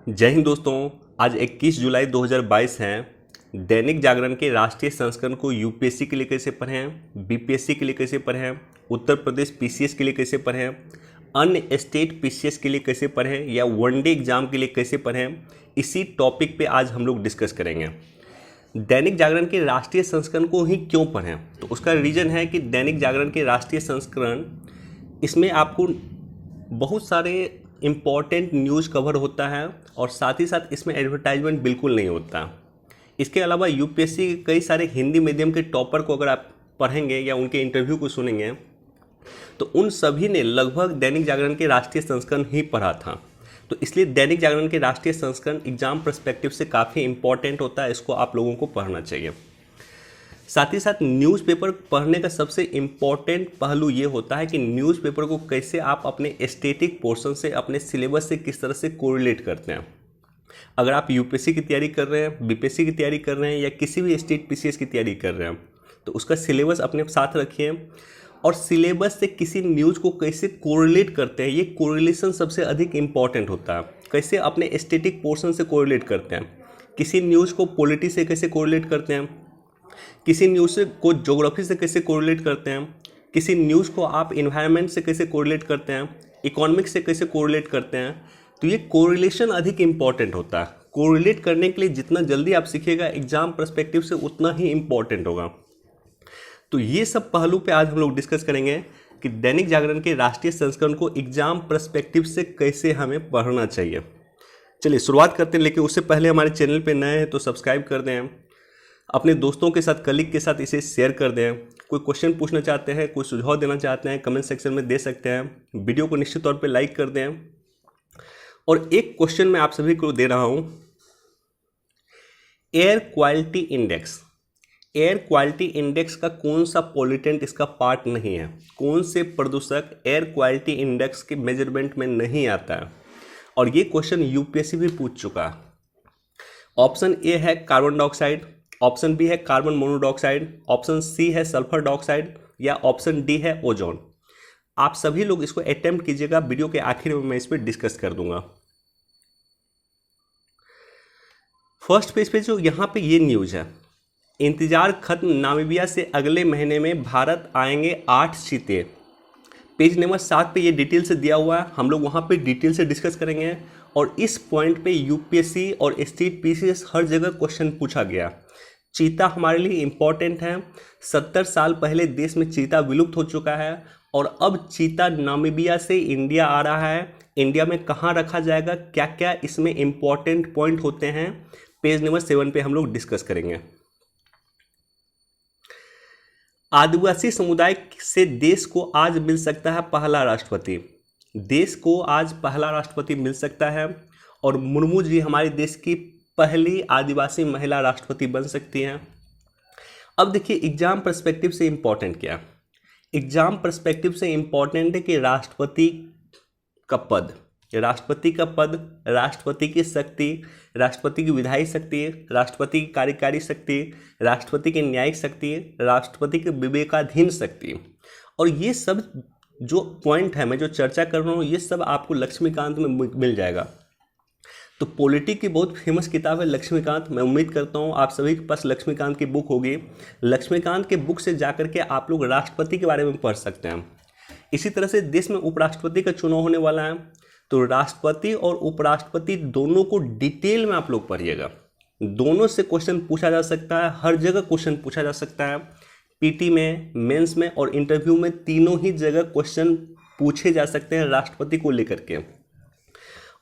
जय हिंद दोस्तों। आज 21 जुलाई 2022 है। दैनिक जागरण के राष्ट्रीय संस्करण को यूपीएससी के लिए कैसे पढ़ें, बीपीएससी के लिए कैसे पढ़ें, उत्तर प्रदेश पीसीएस के लिए कैसे पढ़ें, अन्य स्टेट पीसीएस के लिए कैसे पढ़ें या वनडे एग्जाम के लिए कैसे पढ़ें, इसी टॉपिक पे आज हम लोग डिस्कस करेंगे। दैनिक जागरण के राष्ट्रीय संस्करण को ही क्यों पढ़ें, तो उसका रीज़न है कि दैनिक जागरण के राष्ट्रीय संस्करण इसमें आपको बहुत सारे इम्पॉर्टेंट न्यूज़ कवर होता है और साथ ही साथ इसमें एडवर्टाइजमेंट बिल्कुल नहीं होता। इसके अलावा यूपीएससी के कई सारे हिंदी मीडियम के टॉपर को अगर आप पढ़ेंगे या उनके इंटरव्यू को सुनेंगे तो उन सभी ने लगभग दैनिक जागरण के राष्ट्रीय संस्करण ही पढ़ा था। तो इसलिए दैनिक जागरण के राष्ट्रीय संस्करण एग्जाम पर्सपेक्टिव से काफ़ी इंपॉर्टेंट होता है, इसको आप लोगों को पढ़ना चाहिए। साथ ही साथ न्यूज़पेपर पढ़ने का सबसे इम्पॉर्टेंट पहलू ये होता है कि न्यूज़पेपर को कैसे आप अपने स्टैटिक पोर्शन से, अपने सिलेबस से किस तरह से कोरिलेट करते हैं। अगर आप यूपीएससी की तैयारी कर रहे हैं, बीपीएससी की तैयारी कर रहे हैं या किसी भी स्टेट पीसीएस की तैयारी कर रहे हैं तो उसका सिलेबस अपने साथ रखिए और सिलेबस से किसी न्यूज़ को कैसे कोरिलेट करते हैं, ये कोरिलेशन सबसे अधिक इम्पॉर्टेंट होता है। कैसे अपने स्टैटिक पोर्शन से कोरिलेट करते हैं, किसी न्यूज़ को पॉलिटी से कैसे कोरिलेट करते हैं, किसी न्यूज़ को ज्योग्राफी से कैसे कोरिलेट करते हैं, किसी न्यूज़ को आप इन्वायरमेंट से कैसे कोरिलेट करते हैं, इकोनॉमिक्स से कैसे कोरिलेट करते हैं। तो ये कोरिलेशन अधिक इम्पॉर्टेंट होता है। कोरिलेट करने के लिए जितना जल्दी आप सीखिएगा एग्जाम पर्सपेक्टिव से उतना ही इम्पॉर्टेंट होगा। तो ये सब पहलू पे आज हम लोग डिस्कस करेंगे कि दैनिक जागरण के राष्ट्रीय संस्करण को एग्जाम पर्सपेक्टिव से कैसे हमें पढ़ना चाहिए। चलिए शुरुआत करते हैं, लेकिन उससे पहले हमारे चैनल पे नए हैं तो सब्सक्राइब कर दें, अपने दोस्तों के साथ, कलीग के साथ इसे शेयर कर दें। कोई क्वेश्चन पूछना चाहते हैं, कोई सुझाव देना चाहते हैं, कमेंट सेक्शन में दे सकते हैं। वीडियो को निश्चित तौर पे लाइक कर दें। और एक क्वेश्चन मैं आप सभी को दे रहा हूं, air quality index. Air quality index का कौन सा पॉल्यूटेंट इसका पार्ट नहीं है, कौन से प्रदूषक एयर क्वालिटी इंडेक्स के मेजरमेंट में नहीं आता है। और ये क्वेश्चन यूपीएससी भी पूछ चुका है। ऑप्शन ए है कार्बन डाइऑक्साइड, ऑप्शन बी है कार्बन मोनोऑक्साइड, ऑप्शन सी है सल्फर डाइऑक्साइड या ऑप्शन डी है ओजोन। आप सभी लोग इसको अटेम्प्ट कीजिएगा, वीडियो के आखिर में मैं इस पर डिस्कस कर दूंगा। फर्स्ट पेज पे जो यहाँ पे ये न्यूज है, इंतजार खत्म, नामीबिया से अगले महीने में भारत आएंगे 8 चीते। पेज नंबर 7 पे ये डिटेल से दिया हुआ है, हम लोग वहाँ पे डिटेल से डिस्कस करेंगे। और इस पॉइंट पे यूपीएससी और स्टेट पीसीएस हर जगह क्वेश्चन पूछा गया। चीता हमारे लिए इम्पॉर्टेंट है। 70 साल पहले देश में चीता विलुप्त हो चुका है और अब चीता नामीबिया से इंडिया आ रहा है। इंडिया में कहाँ रखा जाएगा, क्या क्या इसमें इम्पॉर्टेंट पॉइंट होते हैं, पेज नंबर 7 पे हम लोग डिस्कस करेंगे। आदिवासी समुदाय से देश को आज मिल सकता है पहला राष्ट्रपति। देश को आज पहला राष्ट्रपति मिल सकता है और मुर्मू जी हमारे देश की पहली आदिवासी महिला राष्ट्रपति बन सकती हैं। अब देखिए एग्जाम पर्सपेक्टिव से इम्पॉर्टेंट क्या है। एग्जाम पर्सपेक्टिव से इम्पॉर्टेंट है कि राष्ट्रपति का पद, राष्ट्रपति का पद, राष्ट्रपति की शक्ति, राष्ट्रपति की विधायी शक्ति, राष्ट्रपति की कार्यकारी शक्ति, राष्ट्रपति की न्यायिक शक्ति, राष्ट्रपति की विवेकाधीन शक्ति। और ये सब जो पॉइंट है, मैं जो चर्चा कर रहा हूँ, ये सब आपको लक्ष्मीकांत में मिल जाएगा। तो पॉलिटी की बहुत फेमस किताब है लक्ष्मीकांत। मैं उम्मीद करता हूँ आप सभी के पास लक्ष्मीकांत की बुक होगी। लक्ष्मीकांत के बुक से जाकर के आप लोग राष्ट्रपति के बारे में पढ़ सकते हैं। इसी तरह से देश में उपराष्ट्रपति का चुनाव होने वाला है, तो राष्ट्रपति और उपराष्ट्रपति दोनों को डिटेल में आप लोग पढ़िएगा। दोनों से क्वेश्चन पूछा जा सकता है, हर जगह क्वेश्चन पूछा जा सकता है। पीटी में, मेंस में और इंटरव्यू में, तीनों ही जगह क्वेश्चन पूछे जा सकते हैं राष्ट्रपति को लेकर के।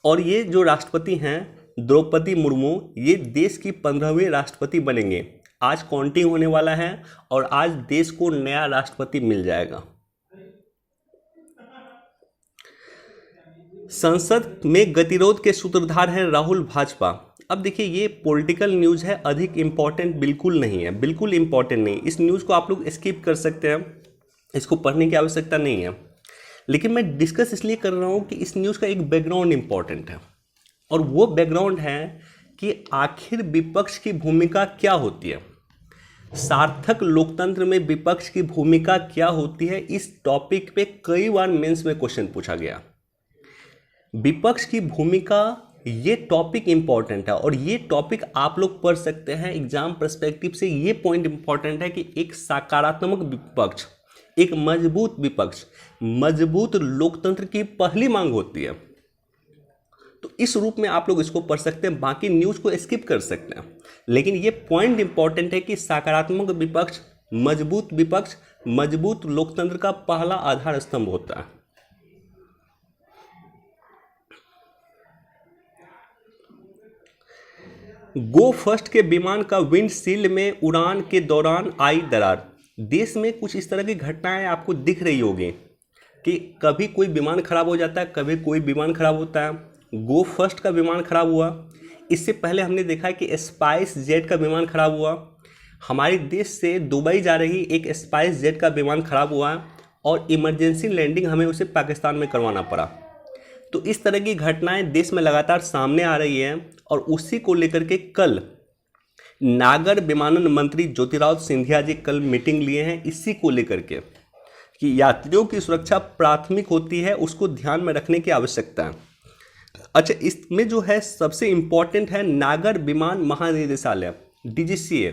और ये जो राष्ट्रपति हैं द्रौपदी मुर्मू, ये देश की 15वीं राष्ट्रपति बनेंगे। आज काउंटिंग होने वाला है और आज देश को नया राष्ट्रपति मिल जाएगा। संसद में गतिरोध के सूत्रधार हैं राहुल भाजपा। अब देखिए ये पॉलिटिकल न्यूज़ है, अधिक इम्पॉर्टेंट बिल्कुल नहीं है, बिल्कुल इम्पॉर्टेंट नहीं। इस न्यूज़ को आप लोग स्किप कर सकते हैं, इसको पढ़ने की आवश्यकता नहीं है। लेकिन मैं डिस्कस इसलिए कर रहा हूँ कि इस न्यूज़ का एक बैकग्राउंड इम्पॉर्टेंट है। और वो बैकग्राउंड है कि आखिर विपक्ष की भूमिका क्या होती है, सार्थक लोकतंत्र में विपक्ष की भूमिका क्या होती है। इस टॉपिक पे कई बार मेंस में क्वेश्चन पूछा गया। विपक्ष की भूमिका ये टॉपिक इंपॉर्टेंट है और ये टॉपिक आप लोग पढ़ सकते हैं एग्जाम पर्सपेक्टिव से। ये पॉइंट इंपॉर्टेंट है कि एक सकारात्मक विपक्ष, एक मजबूत विपक्ष, मजबूत लोकतंत्र की पहली मांग होती है। तो इस रूप में आप लोग इसको पढ़ सकते हैं, बाकी न्यूज को स्किप कर सकते हैं, लेकिन ये पॉइंट इंपॉर्टेंट है कि सकारात्मक विपक्ष, मजबूत विपक्ष, मजबूत लोकतंत्र का पहला आधार स्तंभ होता है। गो फर्स्ट के विमान का विंडशील्ड में उड़ान के दौरान आई दरार। देश में कुछ इस तरह की घटनाएं आपको दिख रही होगी कि कभी कोई विमान खराब हो जाता है, कभी कोई विमान खराब होता है। गो फर्स्ट का विमान खराब हुआ, इससे पहले हमने देखा कि स्पाइस जेट का विमान खराब हुआ। हमारे देश से दुबई जा रही एक स्पाइस जेट का विमान खराब हुआ और इमरजेंसी लैंडिंग हमें उसे पाकिस्तान में करवाना पड़ा। तो इस तरह की घटनाएं देश में लगातार सामने आ रही हैं और उसी को लेकर के कल नागर विमानन मंत्री ज्योतिरादित्य सिंधिया जी कल मीटिंग लिए हैं, इसी को लेकर के कि यात्रियों की सुरक्षा प्राथमिक होती है, उसको ध्यान में रखने की आवश्यकता है। अच्छा, इसमें जो है सबसे इम्पॉर्टेंट है नागर विमान महानिदेशालय, डीजीसीए।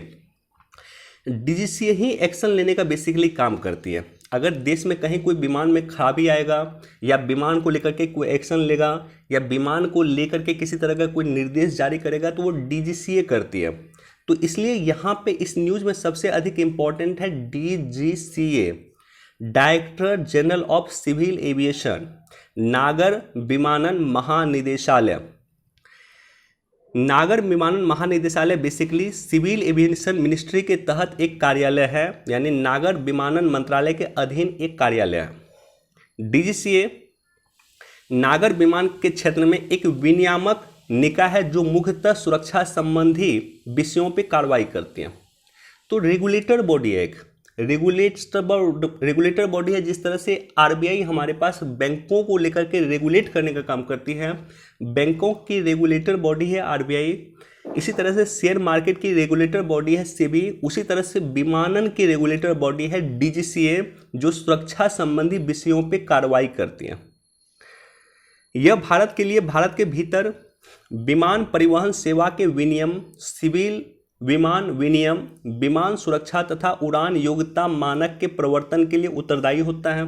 डीजीसीए ही एक्शन लेने का बेसिकली काम करती है। अगर देश में कहीं कोई विमान में खराबी आएगा या विमान को लेकर के कोई एक्शन लेगा या विमान को लेकर के किसी तरह का कोई निर्देश जारी करेगा तो वो डीजीसीए करती है। तो इसलिए यहाँ पे इस न्यूज़ में सबसे अधिक इम्पॉर्टेंट है DGCA, director general of civil aviation, नागर विमानन महानिदेशालय। नागर विमानन महानिदेशालय बेसिकली सिविल एविएशन मिनिस्ट्री के तहत एक कार्यालय है, यानी नागर विमानन मंत्रालय के अधीन एक कार्यालय है। डीजीसीए नागर विमान के क्षेत्र में एक विनियामक निकाय है जो मुख्यतः सुरक्षा संबंधी विषयों पर कार्रवाई करती है। तो रेगुलेटर बॉडी है, एक रेगुलेटर बॉडी है। जिस तरह से आरबीआई हमारे पास बैंकों को लेकर के रेगुलेट करने का काम करती है, बैंकों की रेगुलेटर बॉडी है आरबीआई। इसी तरह से शेयर मार्केट की रेगुलेटर बॉडी है सेबी। उसी तरह से विमानन की रेगुलेटर बॉडी है डीजीसीए, जो सुरक्षा संबंधी विषयों पे कार्रवाई करती है। यह भारत के लिए भारत के भीतर विमान परिवहन सेवा के विनियम, सिविल विमान विनियम, विमान सुरक्षा तथा उड़ान योग्यता मानक के प्रवर्तन के लिए उत्तरदायी होता है।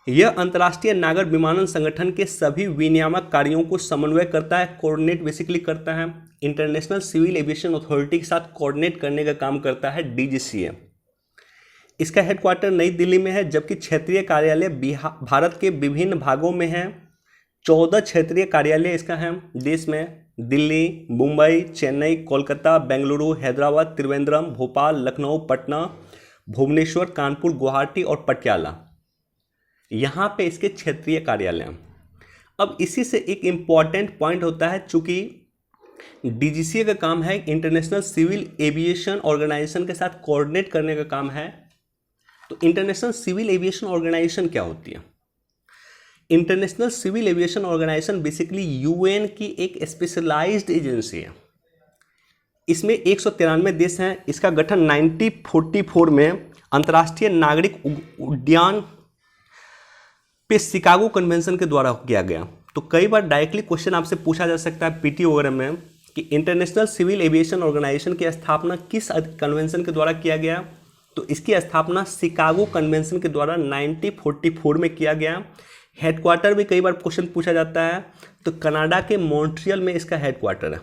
यह अंतर्राष्ट्रीय नागर विमानन संगठन के सभी विनियामक कार्यों को समन्वय करता है, कोऑर्डिनेट बेसिकली करता है। इंटरनेशनल सिविल एविएशन अथॉरिटी के साथ कोऑर्डिनेट करने का काम करता है डीजीसीए। इसका हेडक्वार्टर नई दिल्ली में है, जबकि क्षेत्रीय कार्यालय भारत के विभिन्न भागों में है। 14 क्षेत्रीय कार्यालय इसका है देश में, दिल्ली, मुंबई, चेन्नई, कोलकाता, बेंगलुरु, हैदराबाद, त्रिवेंद्रम, भोपाल, लखनऊ, पटना, भुवनेश्वर, कानपुर, गुवाहाटी और पटियाला, यहाँ पे इसके क्षेत्रीय कार्यालय हैं। अब इसी से एक इम्पॉर्टेंट पॉइंट होता है, चूंकि डीजीसीए का काम है इंटरनेशनल सिविल एविएशन ऑर्गेनाइजेशन के साथ कोऑर्डिनेट करने का काम है। तो इंटरनेशनल सिविल एविएशन ऑर्गेनाइजेशन क्या होती है? International civil aviation organisation basically UN की एक स्पेशलाइज्ड एजेंसी है। इसमें 193 देश हैं। इसका गठन 1944 में अंतर्राष्ट्रीय नागरिक उड्डयन पे शिकागो कन्वेंशन के द्वारा किया गया। तो कई बार डायरेक्टली क्वेश्चन आपसे पूछा जा सकता है पीटी वगैरह में कि इंटरनेशनल सिविल एविएशन ऑर्गेनाइजेशन की स्थापना किस कन्वेंशन के द्वारा किया गया? तो इसकी स्थापना शिकागो कन्वेंशन के द्वारा 1944 में किया गया। हेडक्वार्टर भी कई बार क्वेश्चन पूछा जाता है, तो कनाडा के मॉन्ट्रियल में इसका हेडक्वार्टर है।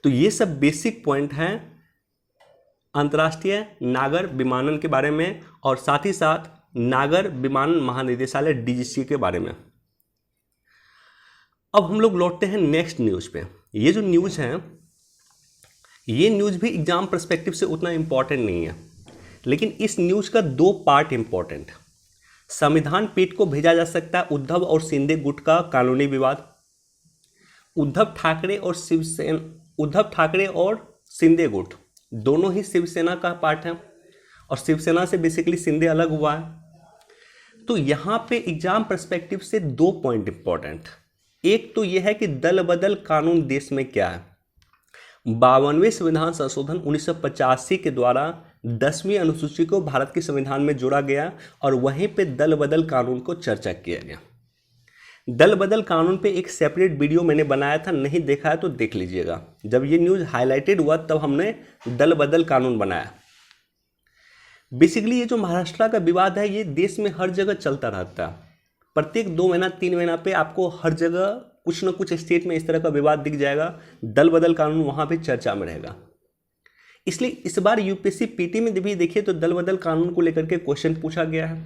तो ये सब बेसिक पॉइंट हैं अंतर्राष्ट्रीय नागर विमानन के बारे में और साथ ही साथ नागर विमानन महानिदेशालय डीजीसीए के बारे में। अब हम लोग लौटते हैं नेक्स्ट न्यूज़ पे। ये जो न्यूज़ है, ये न्यूज़ भी एग्जाम पर्सपेक्टिव से उतना इम्पॉर्टेंट नहीं है, लेकिन इस न्यूज़ का 2 पार्ट इम्पॉर्टेंट है। संविधान पीठ को भेजा जा सकता है उद्धव और शिंदे गुट का कानूनी विवाद। उद्धव ठाकरे और शिंदे गुट दोनों ही शिवसेना का पार्ट है और शिवसेना से बेसिकली शिंदे अलग हुआ है। तो यहाँ पे एग्जाम पर्सपेक्टिव से 2 पॉइंट इंपॉर्टेंट। एक तो यह है कि दल बदल कानून देश में क्या है। 52वें संविधान संशोधन 1985 के द्वारा 10वीं अनुसूची को भारत के संविधान में जोड़ा गया और वहीं पे दल बदल कानून को चर्चा किया गया। दल बदल कानून पे एक सेपरेट वीडियो मैंने बनाया था, नहीं देखा है तो देख लीजिएगा। जब ये न्यूज़ हाईलाइटेड हुआ तब हमने दल बदल कानून बनाया। बेसिकली ये जो महाराष्ट्र का विवाद है ये देश में हर जगह चलता रहता है। प्रत्येक 2 महीना 3 महीना पे आपको हर जगह कुछ ना कुछ स्टेट में इस तरह का विवाद दिख जाएगा। दल बदल कानून वहाँ पे चर्चा में रहेगा। इसलिए इस बार यूपीएससी पीटी में भी देखिए तो दल बदल कानून को लेकर के क्वेश्चन पूछा गया है।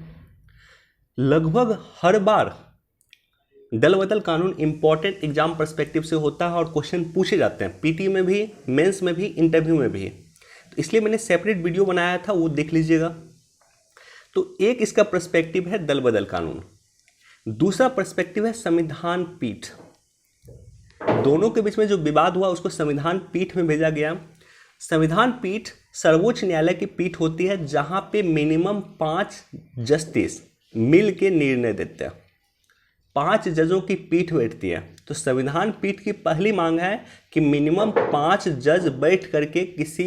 लगभग हर बार दल बदल कानून इंपॉर्टेंट एग्जाम पर्सपेक्टिव से होता है और क्वेश्चन पूछे जाते हैं, पीटी में भी, मेंस में भी, इंटरव्यू में भी। तो इसलिए मैंने सेपरेट वीडियो बनाया था, वो देख लीजिएगा। तो एक इसका पर्सपेक्टिव है दल बदल कानून, दूसरा पर्सपेक्टिव है संविधान पीठ। दोनों के बीच में जो विवाद हुआ उसको संविधान पीठ में भेजा गया। संविधान पीठ सर्वोच्च न्यायालय की पीठ होती है जहां पे मिनिमम 5 जस्टिस मिल के निर्णय देते हैं। 5 जजों की पीठ बैठती है। तो संविधान पीठ की पहली मांग है कि मिनिमम 5 जज बैठ करके किसी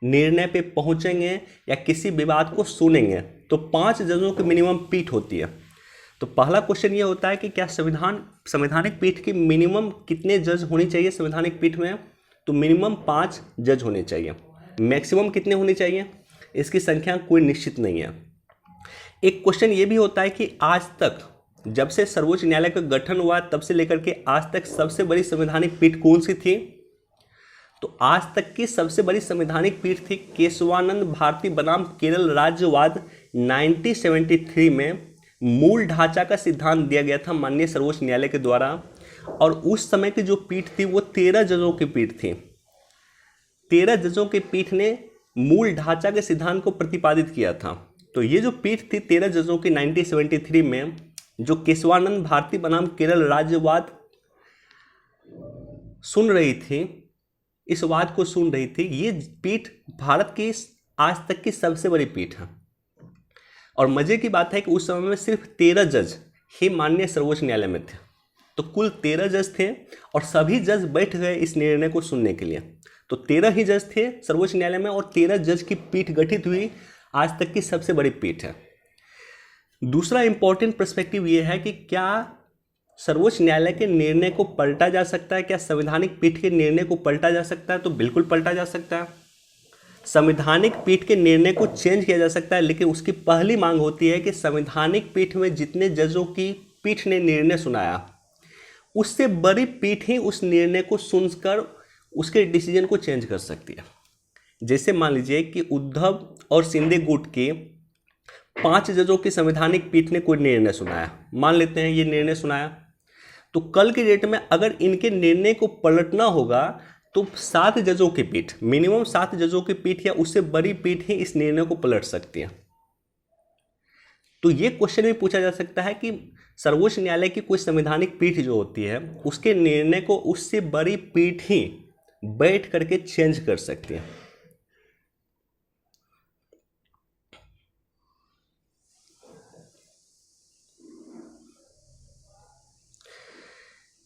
निर्णय पे पहुंचेंगे या किसी विवाद को सुनेंगे। तो 5 जजों की मिनिमम पीठ होती है। तो पहला क्वेश्चन ये होता है कि क्या संवैधानिक पीठ की मिनिमम कितने जज होनी चाहिए संवैधानिक पीठ में? तो मिनिमम 5 जज होने चाहिए। मैक्सिमम कितने होने चाहिए इसकी संख्या कोई निश्चित नहीं है। एक क्वेश्चन ये भी होता है कि आज तक जब से सर्वोच्च न्यायालय का गठन हुआ तब से लेकर के आज तक सबसे बड़ी संवैधानिक पीठ कौन सी थी? तो आज तक की सबसे बड़ी संवैधानिक पीठ थी केशवानंद भारती बनाम केरल राज्यवाद। 1973 में मूल ढांचा का सिद्धांत दिया गया था माननीय सर्वोच्च न्यायालय के द्वारा, और उस समय की जो पीठ थी वो 13 जजों की पीठ थी। 13 जजों की पीठ ने मूल ढांचा के सिद्धांत को प्रतिपादित किया था। तो ये जो पीठ थी 13 जजों की 1973 में, जो केशवानंद भारती बनाम केरल राज्यवाद सुन रही थी, इस वाद को सुन रही थी, ये पीठ भारत की आज तक की सबसे बड़ी पीठ है। और मजे की बात है कि उस समय में सिर्फ 13 जज ही माननीय सर्वोच्च न्यायालय में थे। तो कुल 13 जज थे और सभी जज बैठ गए इस निर्णय को सुनने के लिए। तो 13 ही जज थे सर्वोच्च न्यायालय में और 13 जज की पीठ गठित हुई, आज तक की सबसे बड़ी पीठ है। दूसरा इंपॉर्टेंट पर्सपेक्टिव ये है कि क्या सर्वोच्च न्यायालय के निर्णय को पलटा जा सकता है? क्या संवैधानिक पीठ के निर्णय को पलटा जा सकता है? तो बिल्कुल पलटा जा सकता है। संवैधानिक पीठ के निर्णय को चेंज किया जा सकता है, लेकिन उसकी पहली मांग होती है कि संवैधानिक पीठ में जितने जजों की पीठ ने निर्णय सुनाया उससे बड़ी पीठ ही उस निर्णय को सुनकर उसके डिसीजन को चेंज कर सकती है। जैसे मान लीजिए कि उद्धव और शिंदे गुट के 5 जजों की संवैधानिक पीठ ने कोई निर्णय सुनाया, मान लेते हैं ये निर्णय सुनाया, तो कल के डेट में अगर इनके निर्णय को पलटना होगा तो 7 जजों की पीठ, मिनिमम 7 जजों की पीठ या उससे बड़ी पीठ ही इस निर्णय को पलट सकती है। तो ये क्वेश्चन भी पूछा जा सकता है कि सर्वोच्च न्यायालय की कोई संवैधानिक पीठ जो होती है उसके निर्णय को उससे बड़ी पीठ ही बैठ करके चेंज कर सकती है।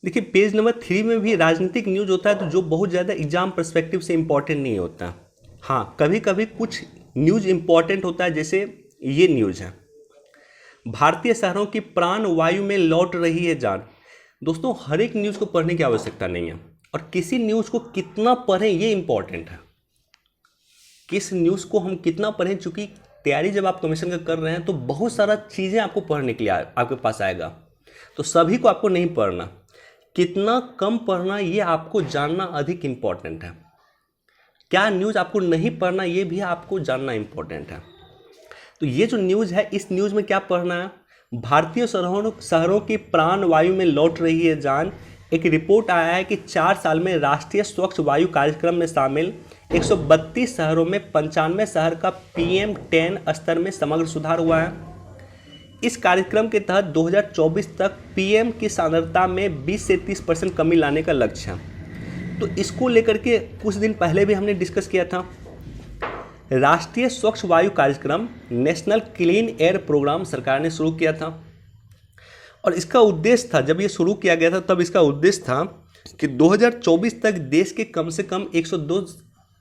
देखिए पेज नंबर 3 में भी राजनीतिक न्यूज होता है तो जो बहुत ज़्यादा एग्जाम पर्सपेक्टिव से इम्पॉर्टेंट नहीं होता। हाँ, कभी कभी कुछ न्यूज इम्पॉर्टेंट होता है, जैसे ये न्यूज है, भारतीय शहरों की प्राण वायु में लौट रही है जान। दोस्तों हर एक न्यूज़ को पढ़ने की आवश्यकता नहीं है, और किसी न्यूज़ को कितना पढ़ें ये इंपॉर्टेंट है। किस न्यूज़ को हम कितना पढ़ें, चूँकि तैयारी जब आप कमीशन का कर रहे हैं तो बहुत सारा चीज़ें आपको पढ़ने के लिए आपके पास आएगा, तो सभी को आपको नहीं पढ़ना, कितना कम पढ़ना ये आपको जानना अधिक इम्पॉर्टेंट है। क्या न्यूज़ आपको नहीं पढ़ना ये भी आपको जानना इम्पॉर्टेंट है। तो ये जो न्यूज़ है इस न्यूज़ में क्या पढ़ना है, भारतीय शहरों की प्राण वायु में लौट रही है जान। एक रिपोर्ट आया है कि 4 साल में राष्ट्रीय स्वच्छ वायु कार्यक्रम में शामिल 132 शहरों में 95 शहर का PM10 स्तर में समग्र सुधार हुआ है। इस कार्यक्रम के तहत 2024 तक PM की सांद्रता में 20 से 30% कमी लाने का लक्ष्य है। तो इसको लेकर के कुछ दिन पहले भी हमने डिस्कस किया था। राष्ट्रीय स्वच्छ वायु कार्यक्रम नेशनल क्लीन एयर प्रोग्राम सरकार ने शुरू किया था, और इसका उद्देश्य था, जब ये शुरू किया गया था तब इसका उद्देश्य था कि 2024 तक देश के कम से कम 102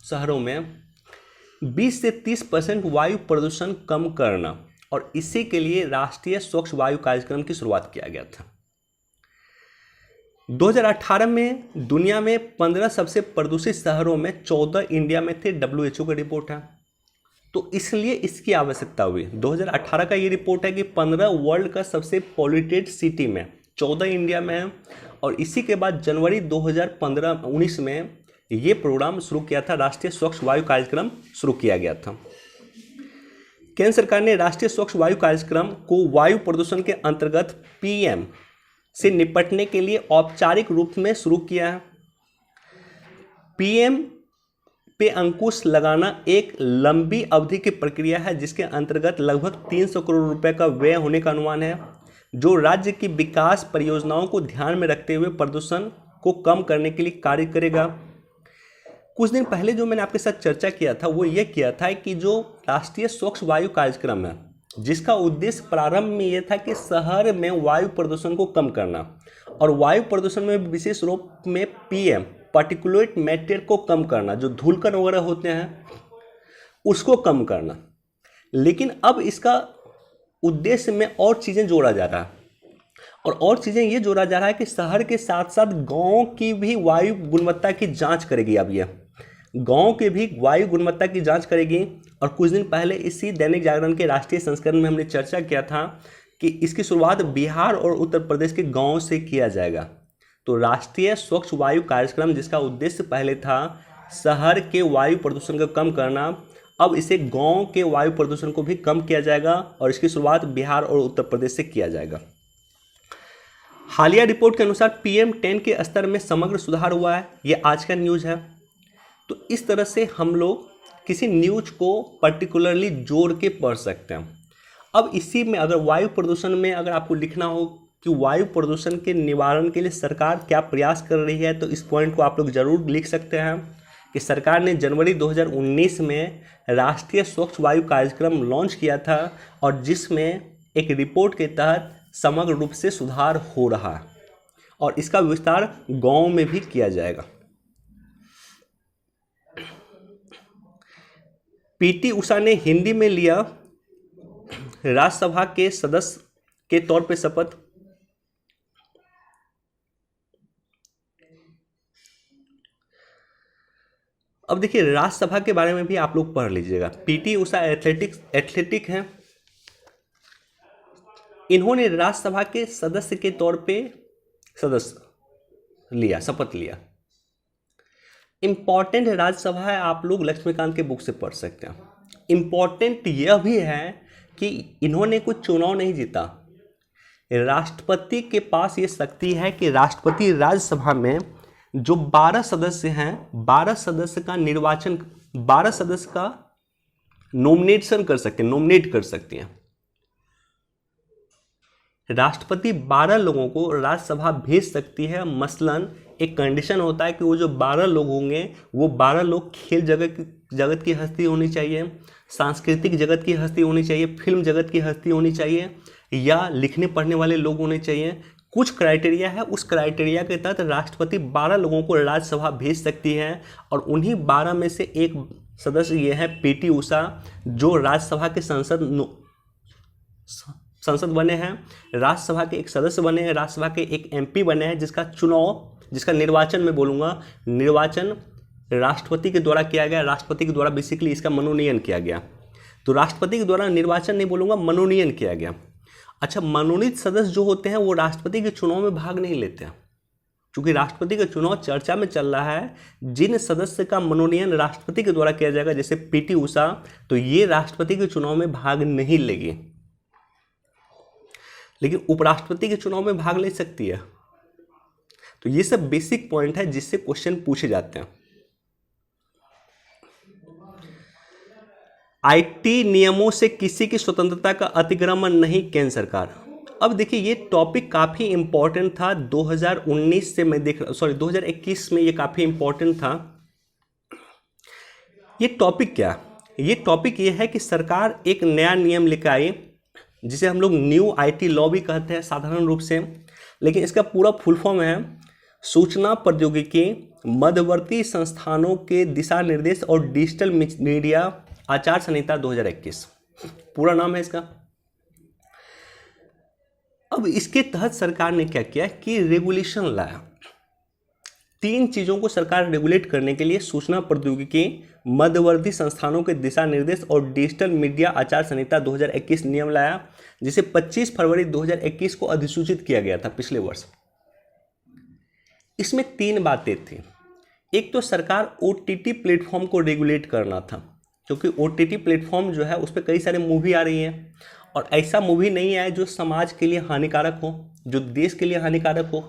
शहरों में 20 से 30% वायु प्रदूषण कम करना, और इसी के लिए राष्ट्रीय स्वच्छ वायु कार्यक्रम की शुरुआत किया गया था। 2018 में दुनिया में 15 सबसे प्रदूषित शहरों में 14 इंडिया में थे, WHO का रिपोर्ट है। तो इसलिए इसकी आवश्यकता हुई। 2018 का ये रिपोर्ट है कि 15 वर्ल्ड का सबसे पॉल्यूटेड सिटी में 14 इंडिया में है, और इसी के बाद जनवरी 2015-19 में ये प्रोग्राम शुरू किया था, राष्ट्रीय स्वच्छ वायु कार्यक्रम शुरू किया गया था। केंद्र सरकार ने राष्ट्रीय स्वच्छ वायु कार्यक्रम को वायु प्रदूषण के अंतर्गत PM से निपटने के लिए औपचारिक रूप में शुरू किया है। PM पे अंकुश लगाना एक लंबी अवधि की प्रक्रिया है, जिसके अंतर्गत लगभग 300 करोड़ रुपए का व्यय होने का अनुमान है, जो राज्य की विकास परियोजनाओं को ध्यान में रखते हुए प्रदूषण को कम करने के लिए कार्य करेगा। कुछ दिन पहले जो मैंने आपके साथ चर्चा किया था वो ये किया था कि जो राष्ट्रीय स्वच्छ वायु कार्यक्रम है, जिसका उद्देश्य प्रारंभ में ये था कि शहर में वायु प्रदूषण को कम करना, और वायु प्रदूषण में विशेष रूप में PM पार्टिकुलेट मैटर को कम करना, जो धूलकण वगैरह होते हैं उसको कम करना। लेकिन अब इसका उद्देश्य में और चीज़ें जोड़ा जा रहा है, और चीज़ें ये जोड़ा जा रहा है कि शहर के साथ साथ गाँव की भी वायु गुणवत्ता की जाँच करेगी। अब यह गाँव के भी वायु गुणवत्ता की जांच करेगी। और कुछ दिन पहले इसी दैनिक जागरण के राष्ट्रीय संस्करण में हमने चर्चा किया था कि इसकी शुरुआत बिहार और उत्तर प्रदेश के गाँव से किया जाएगा। तो राष्ट्रीय स्वच्छ वायु कार्यक्रम, जिसका उद्देश्य पहले था शहर के वायु प्रदूषण को कम करना, अब इसे गाँव के वायु प्रदूषण को भी कम किया जाएगा, और इसकी शुरुआत बिहार और उत्तर प्रदेश से किया जाएगा। हालिया रिपोर्ट के अनुसार PM10 के स्तर में समग्र सुधार हुआ है। ये आज का न्यूज़ है। तो इस तरह से हम लोग किसी न्यूज को पर्टिकुलरली जोड़ के पढ़ सकते हैं। अब इसी में अगर वायु प्रदूषण में अगर आपको लिखना हो कि वायु प्रदूषण के निवारण के लिए सरकार क्या प्रयास कर रही है, तो इस पॉइंट को आप लोग ज़रूर लिख सकते हैं कि सरकार ने जनवरी 2019 में राष्ट्रीय स्वच्छ वायु कार्यक्रम लॉन्च किया था, और जिसमें एक रिपोर्ट के तहत समग्र रूप से सुधार हो रहा है, और इसका विस्तार गाँव में भी किया जाएगा। PT उषा ने हिंदी में लिया राज्यसभा के सदस्य के तौर पे शपथ। अब देखिए, राज्यसभा के बारे में भी आप लोग पढ़ लीजिएगा। PT उषा एथलेटिक हैं। इन्होंने राज्यसभा के सदस्य के तौर पे शपथ लिया। इम्पॉर्टेंट राज्यसभा है, आप लोग लक्ष्मीकांत के बुक से पढ़ सकते हैं। इम्पॉर्टेंट यह भी है कि इन्होंने कुछ चुनाव नहीं जीता। राष्ट्रपति के पास ये शक्ति है कि राष्ट्रपति राज्यसभा में जो 12 सदस्य हैं, 12 सदस्य का निर्वाचन, 12 सदस्य का नोमिनेट कर सकते हैं। राष्ट्रपति 12 लोगों को राज्यसभा भेज सकती है। मसलन एक कंडीशन होता है कि वो जो 12 लोग होंगे वो 12 लोग खेल जगत की हस्ती होनी चाहिए, सांस्कृतिक जगत की हस्ती होनी चाहिए, फिल्म जगत की हस्ती होनी चाहिए, या लिखने पढ़ने वाले लोग होने चाहिए। कुछ क्राइटेरिया है, उस क्राइटेरिया के तहत राष्ट्रपति 12 लोगों को राज्यसभा भेज सकती है, और उन्हीं 12 में से एक सदस्य ये है PT उषा, जो राज्यसभा के संसद बने हैं, राज्यसभा के एक सदस्य बने हैं, राज्यसभा के एक MP बने हैं, जिसका निर्वाचन मैं बोलूँगा, निर्वाचन राष्ट्रपति के द्वारा किया गया। राष्ट्रपति के द्वारा बेसिकली इसका मनोनयन किया गया। तो राष्ट्रपति के द्वारा निर्वाचन नहीं बोलूँगा, मनोनयन किया गया। अच्छा, मनोनीत सदस्य जो होते हैं वो राष्ट्रपति के चुनाव में भाग नहीं लेते हैं। चूँकि राष्ट्रपति का चुनाव चर्चा में चल रहा है, जिन सदस्य का मनोनयन राष्ट्रपति के द्वारा किया जाएगा, जैसे PT उषा, तो ये राष्ट्रपति के चुनाव में भाग नहीं लेगी, लेकिन उपराष्ट्रपति के चुनाव में भाग ले सकती है। तो ये सब बेसिक पॉइंट है जिससे क्वेश्चन पूछे जाते हैं। IT नियमों से किसी की स्वतंत्रता का अतिक्रमण नहीं, केंद्र सरकार। अब देखिए, ये टॉपिक काफ़ी इंपॉर्टेंट था। 2019 से मैं 2021 में ये काफ़ी इंपॉर्टेंट था। ये टॉपिक क्या? ये टॉपिक ये है कि सरकार एक नया नियम लेकर आई, जिसे हम लोग न्यू IT लॉ भी कहते हैं साधारण रूप से, लेकिन इसका पूरा फुल फॉर्म है सूचना प्रौद्योगिकी मध्यवर्ती संस्थानों के दिशा निर्देश और डिजिटल मीडिया आचार संहिता 2021। पूरा नाम है इसका। अब इसके तहत सरकार ने क्या किया कि रेगुलेशन लाया। 3 चीज़ों को सरकार रेगुलेट करने के लिए सूचना प्रौद्योगिकी मध्यवर्ती संस्थानों के दिशा निर्देश और डिजिटल मीडिया आचार संहिता 2021 नियम लाया, जिसे 25 फरवरी 2021 को अधिसूचित किया गया था पिछले वर्ष। इसमें 3 बातें थी। एक तो सरकार OTT प्लेटफॉर्म को रेगुलेट करना था, क्योंकि OTT प्लेटफॉर्म जो है उस पर कई सारे मूवी आ रही हैं और ऐसा मूवी नहीं आए जो समाज के लिए हानिकारक हो, जो देश के लिए हानिकारक हो।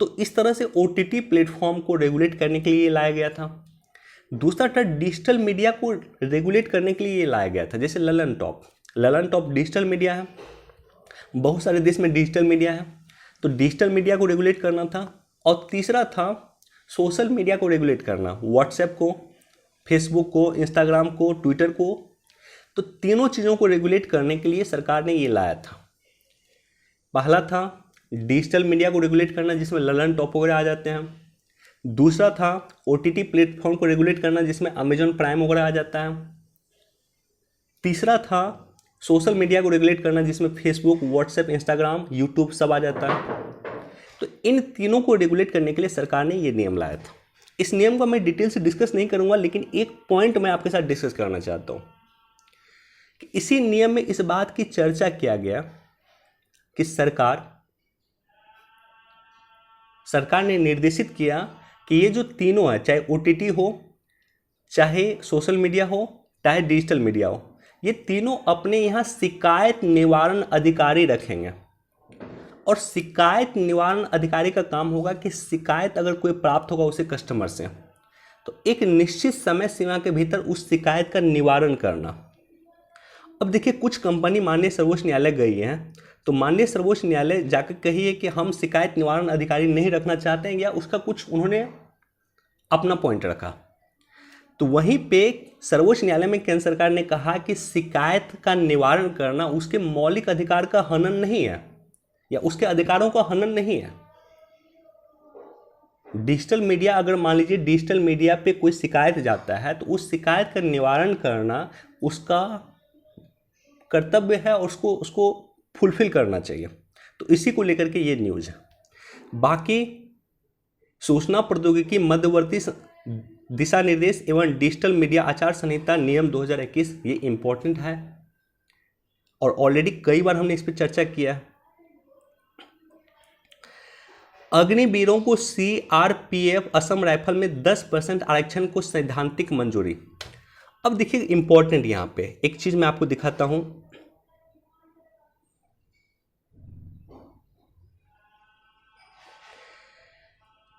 तो इस तरह से OTT प्लेटफॉर्म को रेगुलेट करने के लिए ये लाया गया था। दूसरा था डिजिटल मीडिया को रेगुलेट करने के लिए ये लाया गया था, जैसे ललन टॉप डिजिटल मीडिया है, बहुत सारे देश में डिजिटल मीडिया है, तो डिजिटल मीडिया को रेगुलेट करना था। और तीसरा था सोशल मीडिया को रेगुलेट करना, व्हाट्सएप को, फेसबुक को, इंस्टाग्राम को, ट्विटर को। तो तीनों चीज़ों को रेगुलेट करने के लिए सरकार ने ये लाया था। पहला था डिजिटल मीडिया को रेगुलेट करना, जिसमें ललन टॉप वगैरह आ जाते हैं। दूसरा था OTT प्लेटफॉर्म को रेगुलेट करना, जिसमें अमेजॉन प्राइम वगैरह आ जाता है। तीसरा था सोशल मीडिया को रेगुलेट करना, जिसमें फेसबुक, व्हाट्सएप, इंस्टाग्राम, यूट्यूब सब आ जाता है। तो इन तीनों को रेगुलेट करने के लिए सरकार ने ये नियम लाया था। इस नियम को मैं डिटेल से डिस्कस नहीं करूंगा, लेकिन एक पॉइंट मैं आपके साथ डिस्कस करना चाहता हूं कि इसी नियम में इस बात की चर्चा किया गया कि सरकार ने निर्देशित किया कि ये जो तीनों है, चाहे OTT हो, चाहे सोशल मीडिया हो, चाहे डिजिटल मीडिया हो, ये तीनों अपने यहाँ शिकायत निवारण अधिकारी रखेंगे। और शिकायत निवारण अधिकारी का काम होगा कि शिकायत अगर कोई प्राप्त होगा उसे कस्टमर से, तो एक निश्चित समय सीमा के भीतर उस शिकायत का निवारण करना। अब देखिए, कुछ कंपनी माननीय सर्वोच्च न्यायालय गई है, तो माननीय सर्वोच्च न्यायालय जाकर कहिए कि हम शिकायत निवारण अधिकारी नहीं रखना चाहते हैं, या उसका कुछ उन्होंने अपना पॉइंट रखा। तो वहीं पे सर्वोच्च न्यायालय में केंद्र सरकार ने कहा कि शिकायत का निवारण करना उसके मौलिक अधिकार का हनन नहीं है, या उसके अधिकारों का हनन नहीं है। डिजिटल मीडिया, अगर मान लीजिए डिजिटल मीडिया पे कोई शिकायत जाता है, तो उस शिकायत का निवारण करना उसका कर्तव्य है और उसको फुलफिल करना चाहिए। तो इसी को लेकर के ये न्यूज़ है। बाकी सूचना प्रौद्योगिकी मध्यवर्ती दिशा निर्देश एवं डिजिटल मीडिया आचार संहिता नियम 2021 ये इंपॉर्टेंट है और ऑलरेडी कई बार हमने इस पर चर्चा किया है। अग्निवीरों को CRPF असम राइफल में 10% आरक्षण को सैद्धांतिक मंजूरी। अब देखिए, इंपॉर्टेंट यहाँ पे एक चीज मैं आपको दिखाता हूं।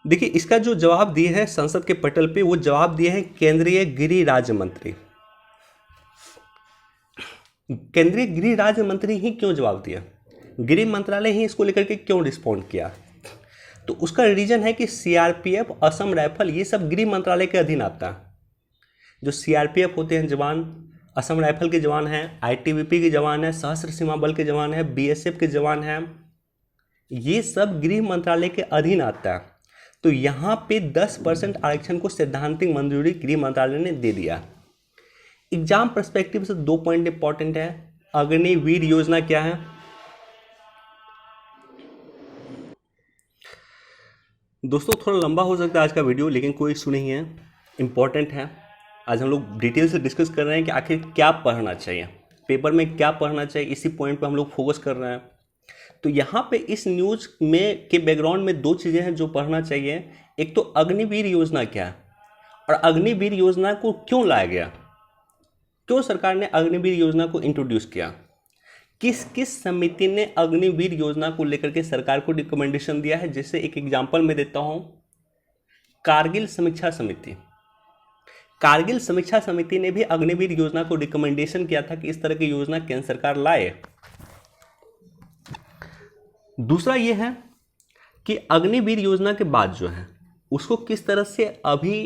देखिए, इसका जो जवाब दिए हैं संसद के पटल पे, वो जवाब दिए हैं केंद्रीय गृह राज्य मंत्री। केंद्रीय गृह राज्य मंत्री ही क्यों जवाब दिया, गृह मंत्रालय ही इसको लेकर के क्यों रिस्पॉन्ड किया? तो उसका रीजन है कि CRPF, असम राइफल, ये सब गृह मंत्रालय के अधीन आता है। जो CRPF होते हैं जवान, असम राइफल के जवान हैं, ITBP के जवान हैं, सशस्त्र सीमा बल के जवान हैं, BSF के जवान हैं, ये सब गृह मंत्रालय के अधीन आता है। तो यहाँ पे 10% आरक्षण को सैद्धांतिक मंजूरी गृह मंत्रालय ने दे दिया। एग्जाम पर्सपेक्टिव से 2 पॉइंट इंपॉर्टेंट है। अग्निवीर योजना क्या है? दोस्तों, थोड़ा लंबा हो सकता है आज का वीडियो, लेकिन कोई इशू नहीं है, इंपॉर्टेंट है। आज हम लोग डिटेल से डिस्कस कर रहे हैं कि आखिर क्या पढ़ना चाहिए, पेपर में क्या पढ़ना चाहिए, इसी पॉइंट पे हम लोग फोकस कर रहे हैं। तो यहाँ पे इस न्यूज़ में के बैकग्राउंड में 2 चीज़ें हैं जो पढ़ना चाहिए। एक तो अग्निवीर योजना क्या है और अग्निवीर योजना को क्यों लाया गया, क्यों सरकार ने अग्निवीर योजना को इंट्रोड्यूस किया, किस किस समिति ने अग्निवीर योजना को लेकर के सरकार को रिकमेंडेशन दिया है। जैसे एक एग्जांपल मैं देता हूं, कारगिल समीक्षा समिति। कारगिल समीक्षा समिति ने भी अग्निवीर योजना को रिकमेंडेशन किया था कि इस तरह की योजना केंद्र सरकार लाए। दूसरा यह है कि अग्निवीर योजना के बाद जो है उसको किस तरह से अभी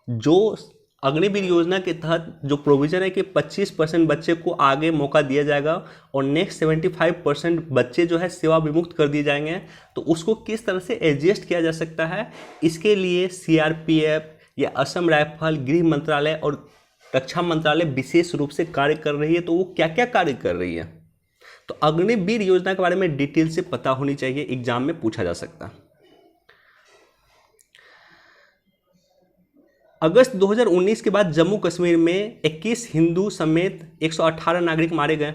जो अग्निवीर योजना के तहत जो प्रोविजन है कि 25% बच्चे को आगे मौका दिया जाएगा और नेक्स्ट 75% बच्चे जो है सेवा विमुक्त कर दिए जाएंगे, तो उसको किस तरह से एडजस्ट किया जा सकता है, इसके लिए CRPF या असम राइफल, गृह मंत्रालय और रक्षा मंत्रालय विशेष रूप से कार्य कर रही है, तो वो क्या क्या कार्य कर रही है? तो अग्निवीर योजना के बारे में डिटेल से पता होनी चाहिए, एग्जाम में पूछा जा सकता है। अगस्त 2019 के बाद जम्मू कश्मीर में 21 हिंदू समेत 118 नागरिक मारे गए।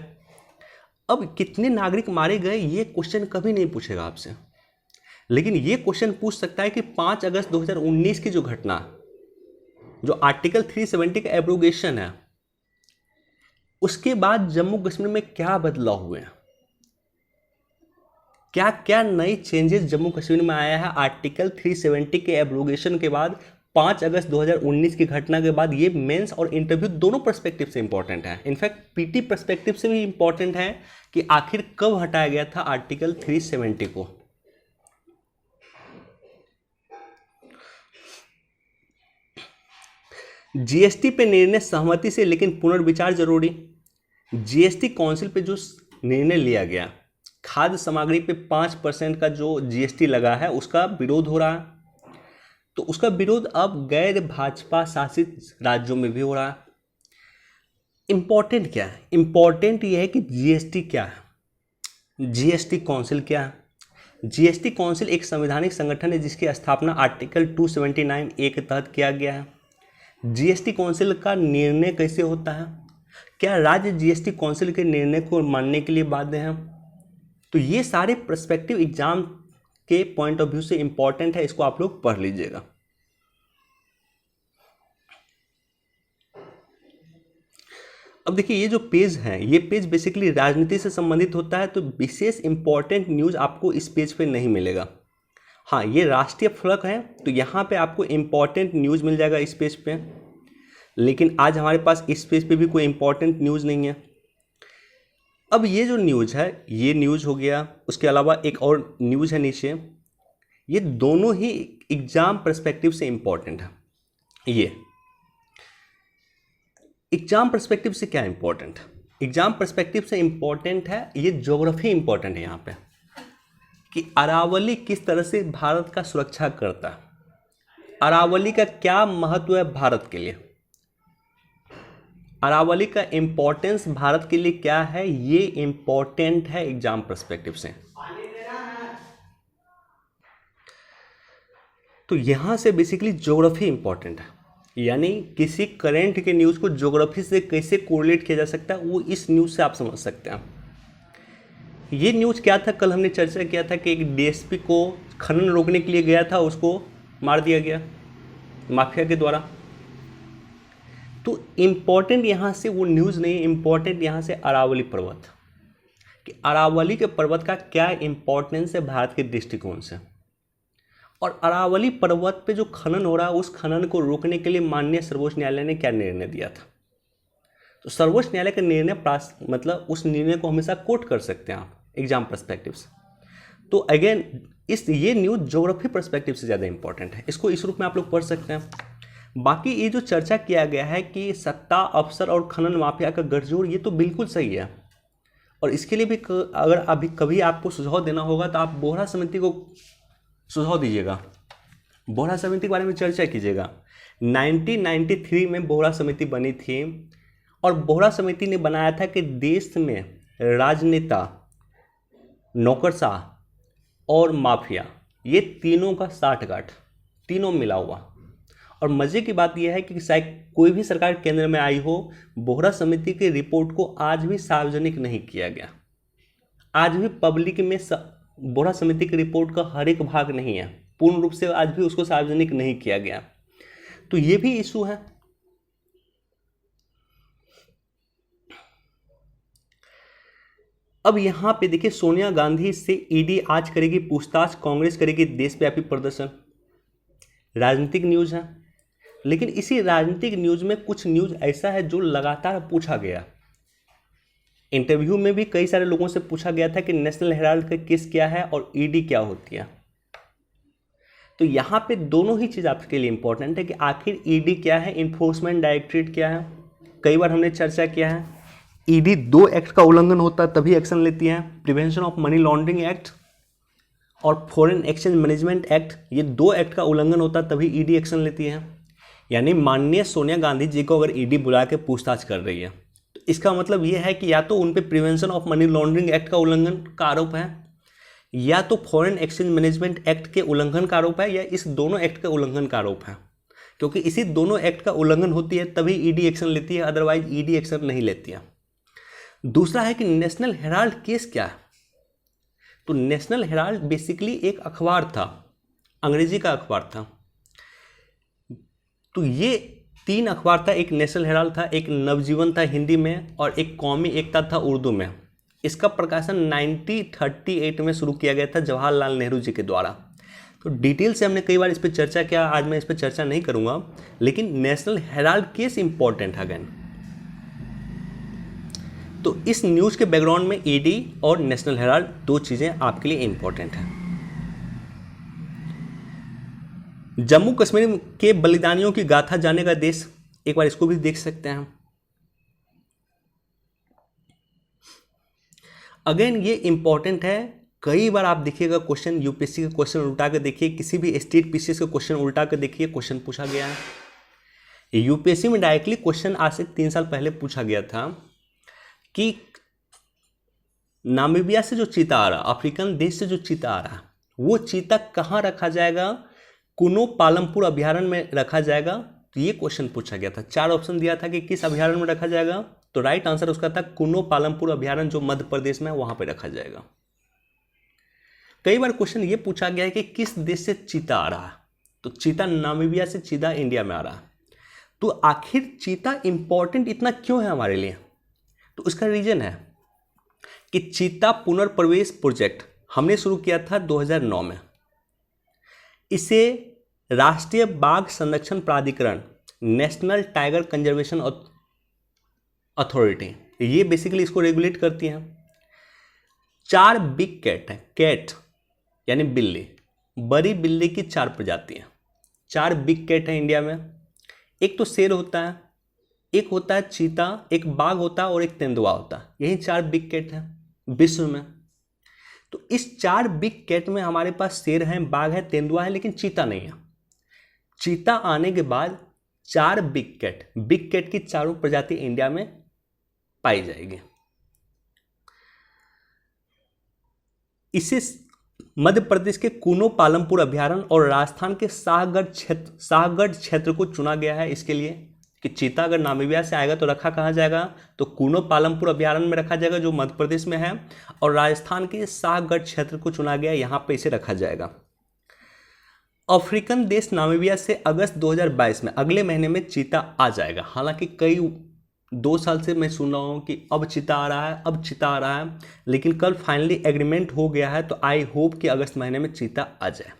अब कितने नागरिक मारे गए ये क्वेश्चन कभी नहीं पूछेगा आपसे, लेकिन ये क्वेश्चन पूछ सकता है कि 5 अगस्त 2019 की जो घटना, जो आर्टिकल 370 का एब्रोगेशन है, उसके बाद जम्मू कश्मीर में क्या बदलाव हुए हैं, क्या क्या नई चेंजेस जम्मू कश्मीर में आया है आर्टिकल 370 के एब्रोगेशन के बाद, 5 अगस्त 2019 की घटना के बाद। ये मेंस और इंटरव्यू दोनों पर्सपेक्टिव से इंपॉर्टेंट है, इनफैक्ट पीटी पर्सपेक्टिव से भी इंपॉर्टेंट है कि आखिर कब हटाया गया था आर्टिकल 370 को। जीएसटी पे निर्णय सहमति से लेकिन पुनर्विचार जरूरी। जीएसटी काउंसिल पे जो निर्णय लिया गया, खाद्य सामग्री पे 5% का जो जीएसटी लगा है उसका विरोध हो रहा है, तो उसका विरोध अब गैर भाजपा शासित राज्यों में भी हो रहा है। इंपॉर्टेंट क्या है? इंपॉर्टेंट यह है कि जीएसटी क्या है, जीएसटी काउंसिल क्या है। जीएसटी काउंसिल एक संवैधानिक संगठन है जिसकी स्थापना आर्टिकल 279A के तहत किया गया है। जीएसटी काउंसिल का निर्णय कैसे होता है? क्या राज्य जीएसटी काउंसिल के निर्णय को मानने के लिए बाध्य हैं? तो ये सारे पर्सपेक्टिव एग्जाम के पॉइंट ऑफ व्यू से इंपॉर्टेंट है, इसको आप लोग पढ़ लीजिएगा। अब देखिए ये जो पेज है, ये पेज बेसिकली राजनीति से संबंधित होता है, तो विशेष इंपॉर्टेंट न्यूज आपको इस पेज पे नहीं मिलेगा। हाँ, ये राष्ट्रीय फलक है तो यहाँ पे आपको इंपॉर्टेंट न्यूज मिल जाएगा इस पेज पे, लेकिन आज हमारे पास इस पेज पे भी कोई इंपॉर्टेंट न्यूज नहीं है। अब ये जो न्यूज है, ये न्यूज हो गया, उसके अलावा एक और न्यूज है नीचे, ये दोनों ही एग्जाम पर्सपेक्टिव से इंपॉर्टेंट है। ये एग्जाम पर्सपेक्टिव से क्या इंपॉर्टेंट है? एग्जाम पर्सपेक्टिव से इंपॉर्टेंट है, ये ज्योग्राफी इंपॉर्टेंट है यहाँ पे, कि अरावली किस तरह से भारत का सुरक्षा करता है, अरावली का क्या महत्व है भारत के लिए, अरावली का इंपॉर्टेंस भारत के लिए क्या है, ये इंपॉर्टेंट है एग्जाम पर्सपेक्टिव से। तो यहां से बेसिकली ज्योग्राफी इंपॉर्टेंट है, यानी किसी करंट के न्यूज को ज्योग्राफी से कैसे कोरिलेट किया जा सकता है, वो इस न्यूज से आप समझ सकते हैं। ये न्यूज क्या था? कल हमने चर्चा किया था कि एक डीएसपी को खनन रोकने के लिए गया था, उसको मार दिया गया माफिया के द्वारा। तो इम्पॉर्टेंट यहाँ से वो न्यूज़ नहीं, इम्पॉर्टेंट यहाँ से अरावली पर्वत, कि अरावली के पर्वत का क्या इम्पॉर्टेंस है भारत के दृष्टिकोण से, और अरावली पर्वत पे जो खनन हो रहा है उस खनन को रोकने के लिए माननीय सर्वोच्च न्यायालय ने क्या निर्णय दिया था। तो सर्वोच्च न्यायालय का निर्णय मतलब उस निर्णय को हमेशा कोट कर सकते हैं आप एग्जाम पर्सपेक्टिव से। तो अगेन ये न्यूज़ ज्योग्राफी पर्सपेक्टिव से ज़्यादा इंपॉर्टेंट है, इसको इस रूप में आप लोग पढ़ सकते हैं। बाकी ये जो चर्चा किया गया है कि सत्ता, अफसर और खनन माफिया का गठजोड़, ये तो बिल्कुल सही है, और इसके लिए भी अगर अभी कभी आपको सुझाव देना होगा तो आप बोहरा समिति को सुझाव दीजिएगा, बोहरा समिति के बारे में चर्चा कीजिएगा। 1993 में बोहरा समिति बनी थी, और बोहरा समिति ने बनाया था कि देश में राजनेता, नौकरशाह और माफिया, ये तीनों का साठगांठ, तीनों मिला हुआ। और मज़े की बात यह है कि शायद कोई भी सरकार केंद्र में आई हो, बोहरा समिति की रिपोर्ट को आज भी सार्वजनिक नहीं किया गया। आज भी पब्लिक में बोहरा समिति की रिपोर्ट का हर एक भाग नहीं है, पूर्ण रूप से आज भी उसको सार्वजनिक नहीं किया गया। तो ये भी इशू है। अब यहाँ पे देखिए, सोनिया गांधी से ईडी आज करेगी पूछताछ, कांग्रेस करेगी देशव्यापी प्रदर्शन। राजनीतिक न्यूज़ है, लेकिन इसी राजनीतिक न्यूज़ में कुछ न्यूज़ ऐसा है जो लगातार पूछा गया। इंटरव्यू में भी कई सारे लोगों से पूछा गया था कि नेशनल हेराल्ड का केस क्या है और ईडी क्या होती है। तो यहाँ पे दोनों ही चीज़ आपके लिए इंपॉर्टेंट है कि आखिर ईडी क्या है, इन्फोर्समेंट डायरेक्टरेट क्या है। कई बार हमने चर्चा किया है, ईडी 2 एक्ट का उल्लंघन होता है तभी एक्शन लेती है, prevention of money laundering act और फॉरेन एक्सचेंज मैनेजमेंट एक्ट, ये 2 एक्ट का उल्लंघन होता है तभी ईडी एक्शन लेती है। यानी माननीय सोनिया गांधी जी को अगर ईडी बुला के पूछताछ कर रही है तो इसका मतलब ये है कि या तो उन पे prevention of money laundering act का उल्लंघन का आरोप है, या तो फॉरेन एक्सचेंज मैनेजमेंट एक्ट के उल्लंघन का आरोप है, या इस दोनों एक्ट के उल्लंघन का आरोप है। क्योंकि इसी दोनों एक्ट का उल्लंघन होती है तभी ईडी एक्शन लेती है, अदरवाइज ईडी एक्शन नहीं लेती है। दूसरा है कि नेशनल हेराल्ड केस क्या है। तो नेशनल हेराल्ड बेसिकली एक अखबार था, अंग्रेजी का अखबार था। तो ये 3 अखबार था, एक नेशनल हेराल्ड था, एक नवजीवन था हिंदी में, और एक कौमी एकता था उर्दू में। इसका प्रकाशन 1938 में शुरू किया गया था जवाहरलाल नेहरू जी के द्वारा। तो डिटेल से हमने कई बार इस पर चर्चा किया, आज मैं इस पर चर्चा नहीं करूंगा, लेकिन नेशनल हेराल्ड केस इंपॉर्टेंट है अगेन। तो इस न्यूज़ के बैकग्राउंड में ईडी और नेशनल हेराल्ड 2 चीज़ें आपके लिए इंपॉर्टेंट हैं। जम्मू कश्मीर के बलिदानियों की गाथा जाने का देश, एक बार इसको भी देख सकते हैं। अगेन ये इंपॉर्टेंट है, कई बार आप देखिएगा क्वेश्चन, यूपीएससी का क्वेश्चन उल्टा के देखिए, किसी भी स्टेट पीसीएस का क्वेश्चन उल्टा के देखिए, क्वेश्चन पूछा गया है। यूपीएससी में डायरेक्टली क्वेश्चन आज से 3 साल पहले पूछा गया था कि नामीबिया से जो चीता आ रहा, अफ्रीकन देश से जो चीता आ रहा, वो चीता कहाँ रखा जाएगा, कुनो पालमपुर अभ्यारण्य में रखा जाएगा। तो ये क्वेश्चन पूछा गया था, 4 ऑप्शन दिया था कि किस अभ्यारण्य में रखा जाएगा, तो राइट आंसर उसका था कुनो पालमपुर अभ्यारण्य जो मध्य प्रदेश में है वहां पर रखा जाएगा। कई बार क्वेश्चन ये पूछा गया है कि किस देश से चीता आ रहा है, तो चीता नामीबिया से, चीता इंडिया में आ रहा है। तो आखिर चीता इंपॉर्टेंट इतना क्यों है हमारे लिए, तो उसका रीजन है कि चीता पुनर्प्रवेश प्रोजेक्ट हमने शुरू किया था 2009 में। इसे राष्ट्रीय बाघ संरक्षण प्राधिकरण, नेशनल टाइगर कंजर्वेशन अथॉरिटी, ये बेसिकली इसको रेगुलेट करती हैं। 4 बिग कैट है, कैट यानी बिल्ली, बड़ी बिल्ली की 4 प्रजाति हैं। 4 बिग कैट है इंडिया में। एक तो शेर होता है, एक होता है चीता, एक बाघ होता है और एक तेंदुआ होता है। यही 4 बिग कैट है विश्व में। तो इस 4 बिग कैट में हमारे पास शेर है, बाघ है, तेंदुआ है, लेकिन चीता नहीं है। चीता आने के बाद 4 बिग कैट की 4 प्रजाति इंडिया में पाई जाएगी। इसे मध्य प्रदेश के कुनो पालमपुर अभ्यारण्य और राजस्थान के शाहगढ़ क्षेत्र को चुना गया है इसके लिए कि चीता अगर नामीबिया से आएगा तो रखा कहाँ जाएगा, तो कुनो पालमपुर अभ्यारण्य में रखा जाएगा जो मध्य प्रदेश में है, और राजस्थान के शाहगढ़ क्षेत्र को चुना गया, यहाँ पे इसे रखा जाएगा। अफ्रीकन देश नामीबिया से अगस्त 2022 में, अगले महीने में चीता आ जाएगा। हालांकि कई 2 साल से मैं सुन रहा हूँ कि अब चीता आ रहा है, अब चीता आ रहा है, लेकिन कल फाइनली एग्रीमेंट हो गया है, तो आई होप कि अगस्त महीने में चीता आ जाए।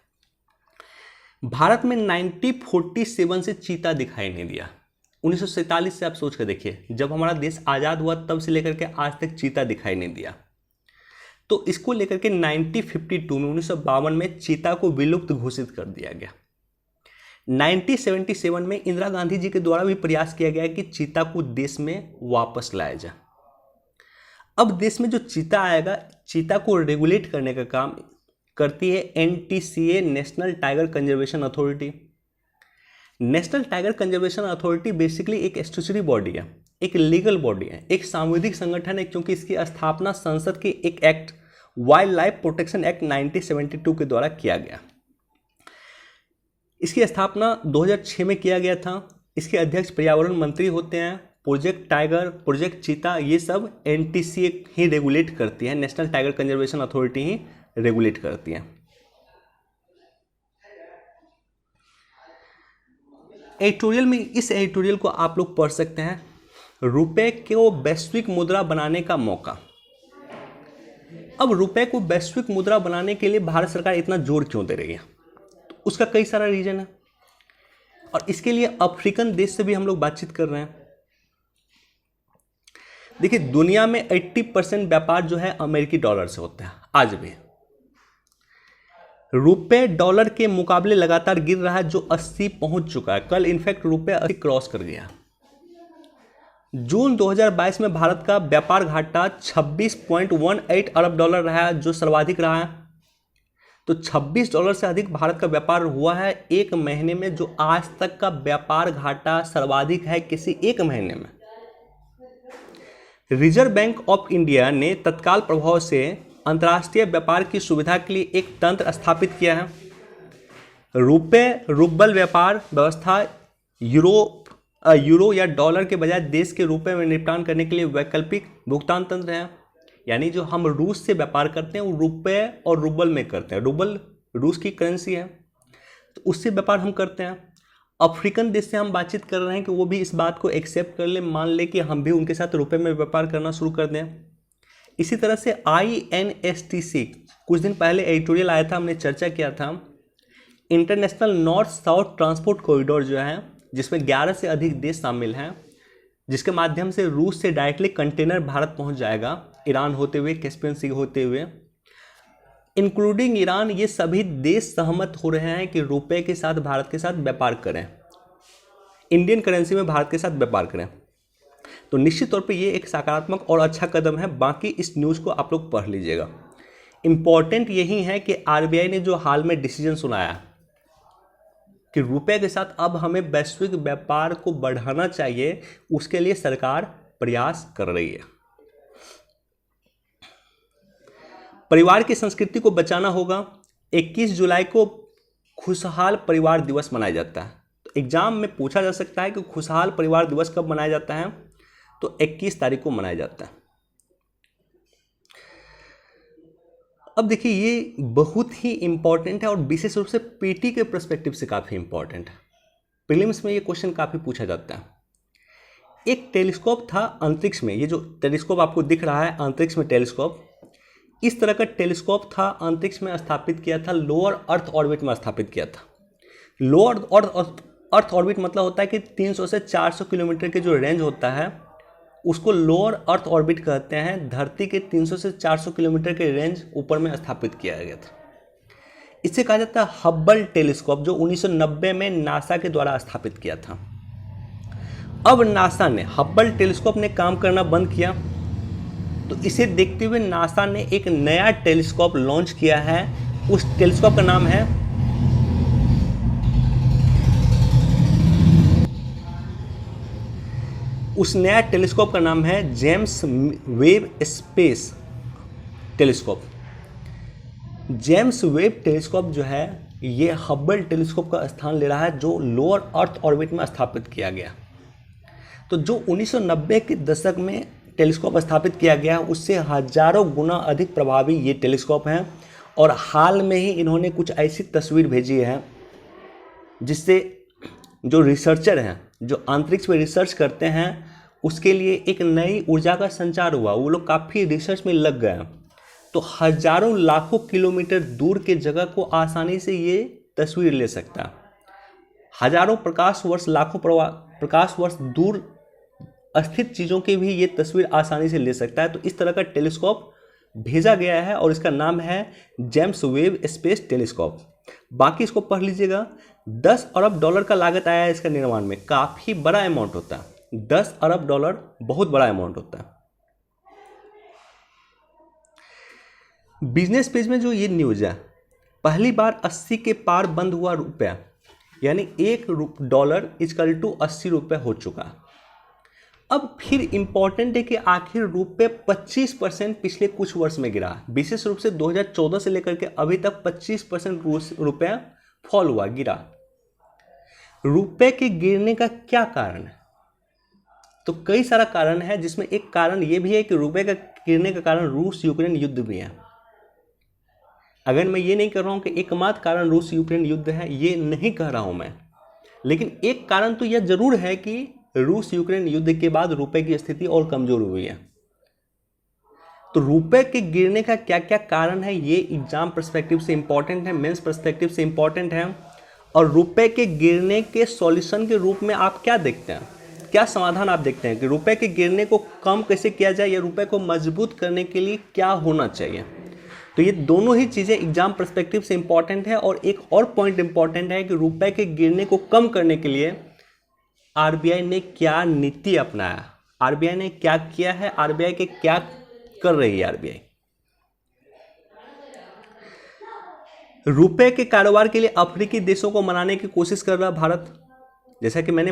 भारत में 1947 से चीता दिखाई नहीं दिया। 1947 से आप सोच कर देखिए, जब हमारा देश आज़ाद हुआ तब से लेकर के आज तक चीता दिखाई नहीं दिया। तो इसको लेकर के 1952 में चीता को विलुप्त घोषित कर दिया गया। 1977 में इंदिरा गांधी जी के द्वारा भी प्रयास किया गया कि चीता को देश में वापस लाया जाए। अब देश में जो चीता आएगा, चीता को रेगुलेट करने का काम करती है NTCA, national tiger conservation authority. National tiger conservation authority basically एक स्टैट्यूटरी बॉडी है, एक लीगल बॉडी है, एक सांविधिक संगठन है, क्योंकि इसकी स्थापना संसद के एक act, wild life protection act 1972 के द्वारा किया गया। इसकी स्थापना 2006 में किया गया था। इसके अध्यक्ष पर्यावरण मंत्री होते हैं। प्रोजेक्ट टाइगर, प्रोजेक्ट चीता, ये सब NTCA ही रेगुलेट करती है, नेशनल टाइगर कंजर्वेशन अथॉरिटी ही रेगुलेट करती है। एडिटोरियल में, इस एडिटोरियल को आप लोग पढ़ सकते हैं, रुपए को वैश्विक मुद्रा बनाने का मौका। अब रुपए को वैश्विक मुद्रा बनाने के लिए भारत सरकार इतना जोर क्यों दे रही है, तो उसका कई सारा रीजन है, और इसके लिए अफ्रीकन देश से भी हम लोग बातचीत कर रहे हैं। देखिए, दुनिया में 80% व्यापार जो है अमेरिकी डॉलर से होता है आज भी। रुपए डॉलर के मुकाबले लगातार गिर रहा है, जो 80 पहुंच चुका है। कल इनफैक्ट रुपए 80 क्रॉस कर गया। जून 2022 में भारत का व्यापार घाटा 26.18 अरब डॉलर रहा है, जो सर्वाधिक रहा है। तो $26 से अधिक भारत का व्यापार हुआ है एक महीने में, जो आज तक का व्यापार घाटा सर्वाधिक है किसी एक महीने में। रिजर्व बैंक ऑफ इंडिया ने तत्काल प्रभाव से अंतर्राष्ट्रीय व्यापार की सुविधा के लिए एक तंत्र स्थापित किया है। रुपए रूबल व्यापार व्यवस्था यूरो या डॉलर के बजाय देश के रुपए में निपटान करने के लिए वैकल्पिक भुगतान तंत्र है। यानी जो हम रूस से व्यापार करते हैं वो रुपए और रूबल में करते हैं। रूबल रूस की करेंसी है, तो उससे व्यापार हम करते हैं। अफ्रीकन देश से हम बातचीत कर रहे हैं कि वो भी इस बात को एक्सेप्ट कर ले, मान ले कि हम भी उनके साथ रुपए में व्यापार करना शुरू कर दें। इसी तरह से INSTC, कुछ दिन पहले एडिटोरियल आया था, हमने चर्चा किया था। International north south transport corridor जो है, जिसमें 11 से अधिक देश शामिल हैं, जिसके माध्यम से रूस से डायरेक्टली कंटेनर भारत पहुंच जाएगा, ईरान होते हुए, कैस्पियन सी होते हुए, इंक्लूडिंग ईरान। ये सभी देश सहमत हो रहे हैं कि रुपए के साथ भारत के साथ व्यापार करें, इंडियन करेंसी में भारत के साथ व्यापार करें। तो निश्चित तौर पे ये एक सकारात्मक और अच्छा कदम है। बाकी इस न्यूज़ को आप लोग पढ़ लीजिएगा। इम्पॉर्टेंट यही है कि RBI ने जो हाल में डिसीजन सुनाया कि रुपए के साथ अब हमें वैश्विक व्यापार को बढ़ाना चाहिए, उसके लिए सरकार प्रयास कर रही है। परिवार की संस्कृति को बचाना होगा। 21 जुलाई को खुशहाल परिवार दिवस मनाया जाता है। तो एग्जाम में पूछा जा सकता है कि खुशहाल परिवार दिवस कब मनाया जाता है, तो 21 तारीख को मनाया जाता है। अब देखिए, ये बहुत ही इंपॉर्टेंट है और विशेष रूप से पीटी के पर्सपेक्टिव से काफ़ी इंपॉर्टेंट है। प्रीलिम्स में ये क्वेश्चन काफ़ी पूछा जाता है। एक टेलीस्कोप था अंतरिक्ष में, ये जो टेलीस्कोप आपको दिख रहा है अंतरिक्ष में टेलीस्कोप, इस तरह का टेलीस्कोप था, अंतरिक्ष में स्थापित किया था, लोअर अर्थ ऑर्बिट में स्थापित किया था। लोअर अर्थ ऑर्बिट मतलब होता है कि 300 से 400 किलोमीटर के जो रेंज होता है उसको लोअर अर्थ ऑर्बिट कहते हैं। धरती के 300 से 400 किलोमीटर के रेंज ऊपर में स्थापित किया गया था। इसे कहा जाता है हब्बल टेलीस्कोप, जो 1990 में नासा के द्वारा स्थापित किया था। अब नासा ने, हब्बल टेलीस्कोप ने काम करना बंद किया, तो इसे देखते हुए नासा ने एक नया टेलीस्कोप लॉन्च किया है। उस टेलीस्कोप का नाम है James Webb space telescope. James Webb telescope जो है ये हब्बल टेलीस्कोप का स्थान ले रहा है, जो लोअर अर्थ ऑर्बिट में स्थापित किया गया। तो जो 1990 के दशक में टेलीस्कोप स्थापित किया गया उससे हजारों गुना अधिक प्रभावी ये टेलीस्कोप हैं। और हाल में ही इन्होंने कुछ ऐसी तस्वीर भेजी है जिससे जो रिसर्चर हैं, जो अंतरिक्ष में रिसर्च करते हैं, उसके लिए एक नई ऊर्जा का संचार हुआ। वो लोग काफ़ी रिसर्च में लग गए हैं, तो हजारों लाखों किलोमीटर दूर के जगह को आसानी से ये तस्वीर ले सकता है। हजारों प्रकाश वर्ष, लाखों प्रकाश वर्ष दूर स्थित चीज़ों की भी ये तस्वीर आसानी से ले सकता है। तो इस तरह का टेलीस्कोप भेजा गया है और इसका नाम है जेम्स वेब स्पेस टेलीस्कोप। बाकी इसको पढ़ लीजिएगा। $10 अरब का लागत आया है इसका निर्माण में। काफ़ी बड़ा अमाउंट होता है, $10 अरब बहुत बड़ा अमाउंट होता है। बिजनेस पेज में जो ये न्यूज़ है, पहली बार 80 के पार बंद हुआ रुपया, यानी $1 इक्वल टू 80 रुपये हो चुका है। अब फिर इंपॉर्टेंट है कि आखिर रुपये 25% पिछले कुछ वर्ष में गिरा। विशेष रूप से 2014 से लेकर के अभी तक 25% रुपया फॉल हुआ, गिरा। रुपये के गिरने का क्या कारण है? तो कई सारा कारण है, जिसमें एक कारण ये भी है कि रुपये का गिरने का कारण रूस यूक्रेन युद्ध भी है। अगर मैं ये नहीं कर रहा हूँ कि एकमात्र कारण रूस यूक्रेन युद्ध है, ये नहीं कह रहा हूँ मैं, लेकिन एक कारण तो यह जरूर है कि रूस यूक्रेन युद्ध के बाद रुपए की स्थिति और कमजोर हुई है। तो रुपए के गिरने का क्या क्या कारण है, ये एग्जाम पर्सपेक्टिव से इंपॉर्टेंट है, मेंस पर्सपेक्टिव से इंपॉर्टेंट है। और रुपए के गिरने के सॉल्यूशन के रूप में आप क्या देखते हैं, क्या समाधान आप देखते हैं कि रुपए के गिरने को कम कैसे किया जाए या रुपए को मजबूत करने के लिए क्या होना चाहिए? तो ये दोनों ही चीज़ें एग्जाम पर्सपेक्टिव से इंपॉर्टेंट है। और एक और पॉइंट इंपॉर्टेंट है कि रुपए के गिरने को कम करने के लिए आरबीआई ने क्या नीति अपनाया, आरबीआई ने क्या किया है, आरबीआई के क्या कर रही है आरबीआई। रुपए के कारोबार के लिए अफ्रीकी देशों को मनाने की कोशिश कर रहा भारत। जैसा कि मैंने